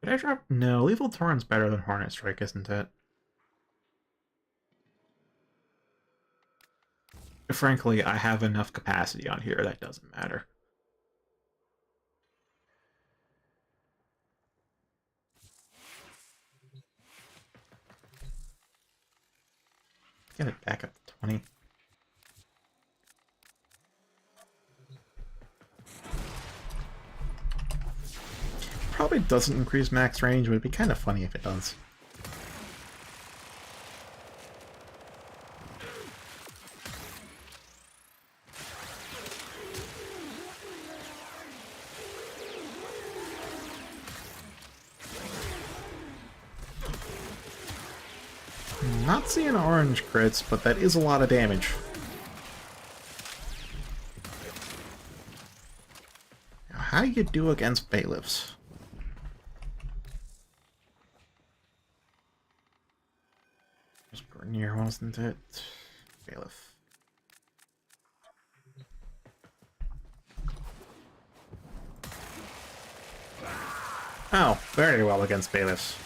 Did I drop? No, Lethal Torrent's better than Hornet Strike, isn't it? Frankly, I have enough capacity on here, that doesn't matter. Get it back up to 20. Probably doesn't increase max range, but it'd be kind of funny if it does. Not seeing orange crits, but that is a lot of damage. Now, how do you do against bailiffs? Just Bernier, wasn't it? Bailiff. Oh, very well against bailiffs.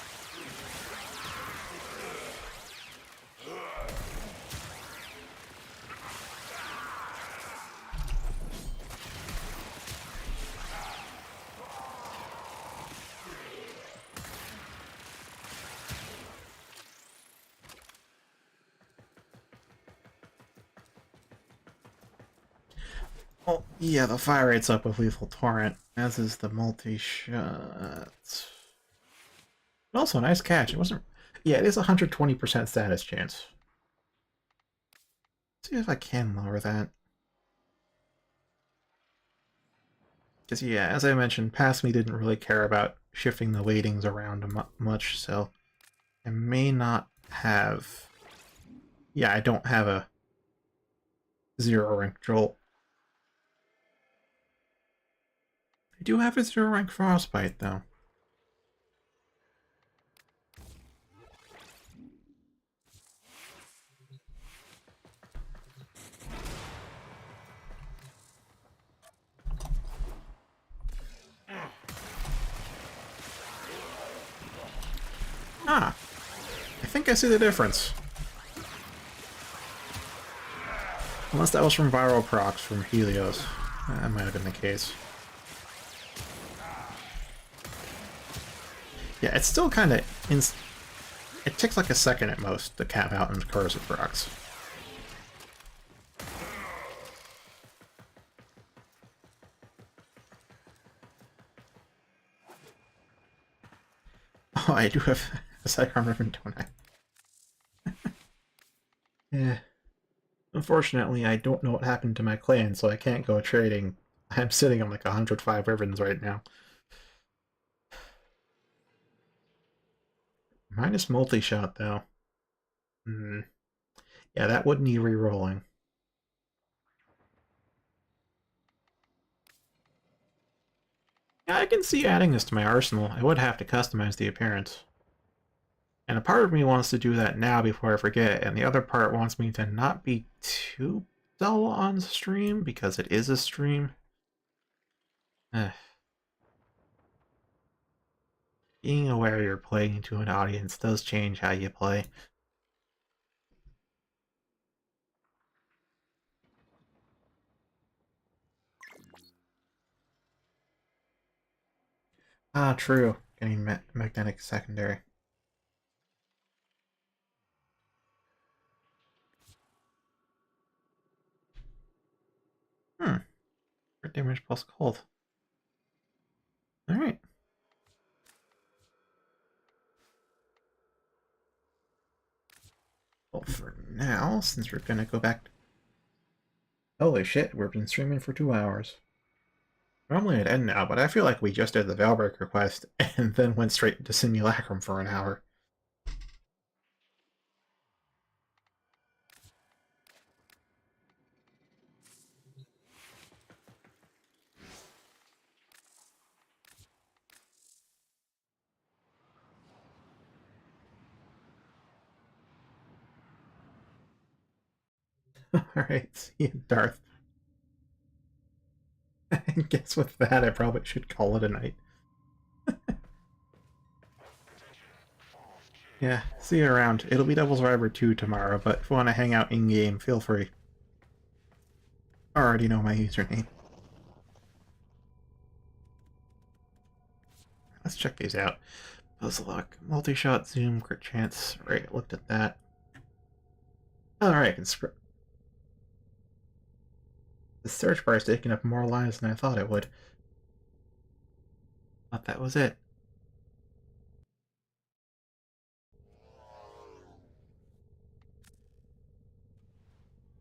Well, yeah, the fire rate's up with Lethal Torrent, as is the multi-shot. Also, nice catch. It wasn't... Yeah, it is 120% status chance. Let's see if I can lower that. Because, yeah, as I mentioned, past me didn't really care about shifting the weightings around much, so I may not have... Yeah, I don't have a 0 rank Jolt. I do have a 0 rank Frostbite, though. Ah, I think I see the difference. Unless that was from viral procs from Helios. That might have been the case. Yeah, it's still kind of... It takes like a second at most to cap out and cursive procs. Oh, I do have a Cyclone Ribbon, don't I? Yeah. Unfortunately, I don't know what happened to my clan, so I can't go trading. I'm sitting on like 105 ribbons right now. Minus multi-shot, though. Yeah, that would need re-rolling. Yeah, I can see adding this to my arsenal. I would have to customize the appearance. And a part of me wants to do that now before I forget, and the other part wants me to not be too dull on stream, because it is a stream. Being aware you're playing to an audience does change how you play. Ah, true. Getting magnetic secondary. Crit damage plus cold. Alright. Well, for now, since we're gonna go back... Holy shit, we've been streaming for 2 hours. Normally it'd end now, but I feel like we just did the Veilbreaker quest and then went straight into Simulacrum for an hour. Alright, see you, Darth. I guess with that, I probably should call it a night. Yeah, see you around. It'll be Devil's Survivor 2 tomorrow, but if you want to hang out in-game, feel free. I already know my username. Let's check these out. Puzzle luck, multi-shot, zoom, crit chance. Right, looked at that. Alright, I can spread. The search bar is taking up more lives than I thought it would. Thought that was it.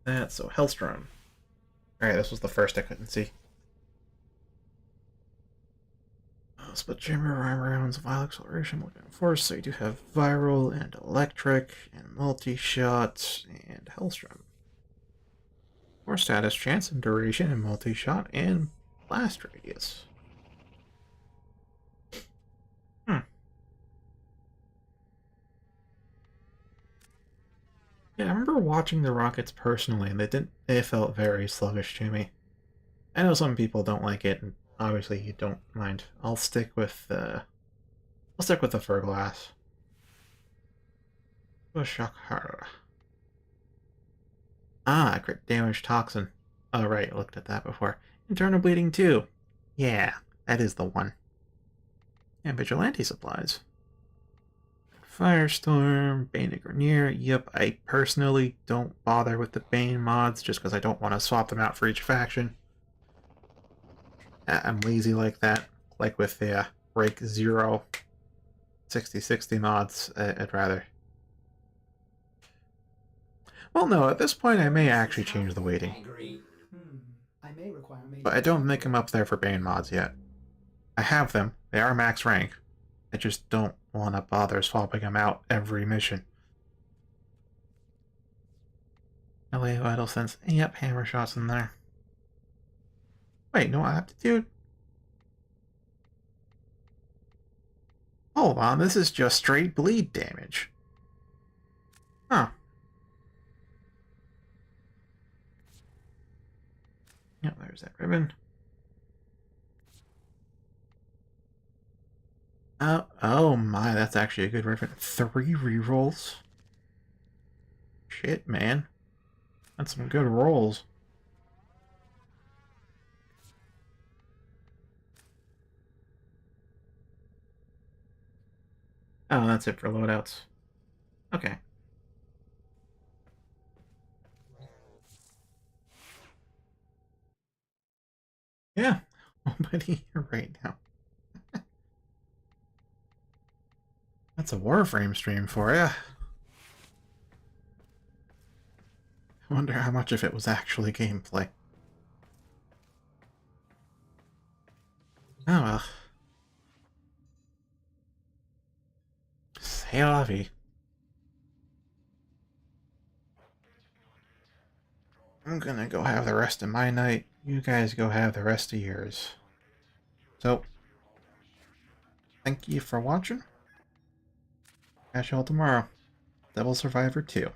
That's so Hellstrom. Alright, this was the first I couldn't see. Split chamber, rhyme rounds, vial acceleration, looking force. So you do have viral and electric and multi-shot and Hellstrom. More status, chance and duration and multi-shot and blast radius. Yeah, I remember watching the rockets personally, and they felt very sluggish to me. I know some people don't like it, and obviously you don't mind. I'll stick with the fur glass. Shock. Ah, crit damage toxin. Oh right, looked at that before. Internal bleeding too. Yeah, that is the one. And vigilante supplies. Firestorm, Bane to Grenier. Yep, I personally don't bother with the Bane mods just because I don't want to swap them out for each faction. I'm lazy like that. Like with the Break 0 60/60 mods, I'd rather. Well, no, at this point I may actually change the weighting. I may require But I don't make them up there for Bane mods yet. I have them. They are max rank. I just don't want to bother swapping them out every mission. LA Vital Sense. Yep, hammer shots in there. Wait, no aptitude? Hold on, this is just straight bleed damage. Huh. Yep, there's that ribbon. Oh my, that's actually a good reference. 3 rerolls? Shit, man. That's some good rolls. Oh, that's it for loadouts. Okay. Yeah. Nobody here right now. That's a Warframe stream for ya. I wonder how much of it was actually gameplay. Oh well. Say la vie. I'm gonna go have the rest of my night. You guys go have the rest of yours. So, thank you for watching. Catch y'all tomorrow. Devil Survivor 2.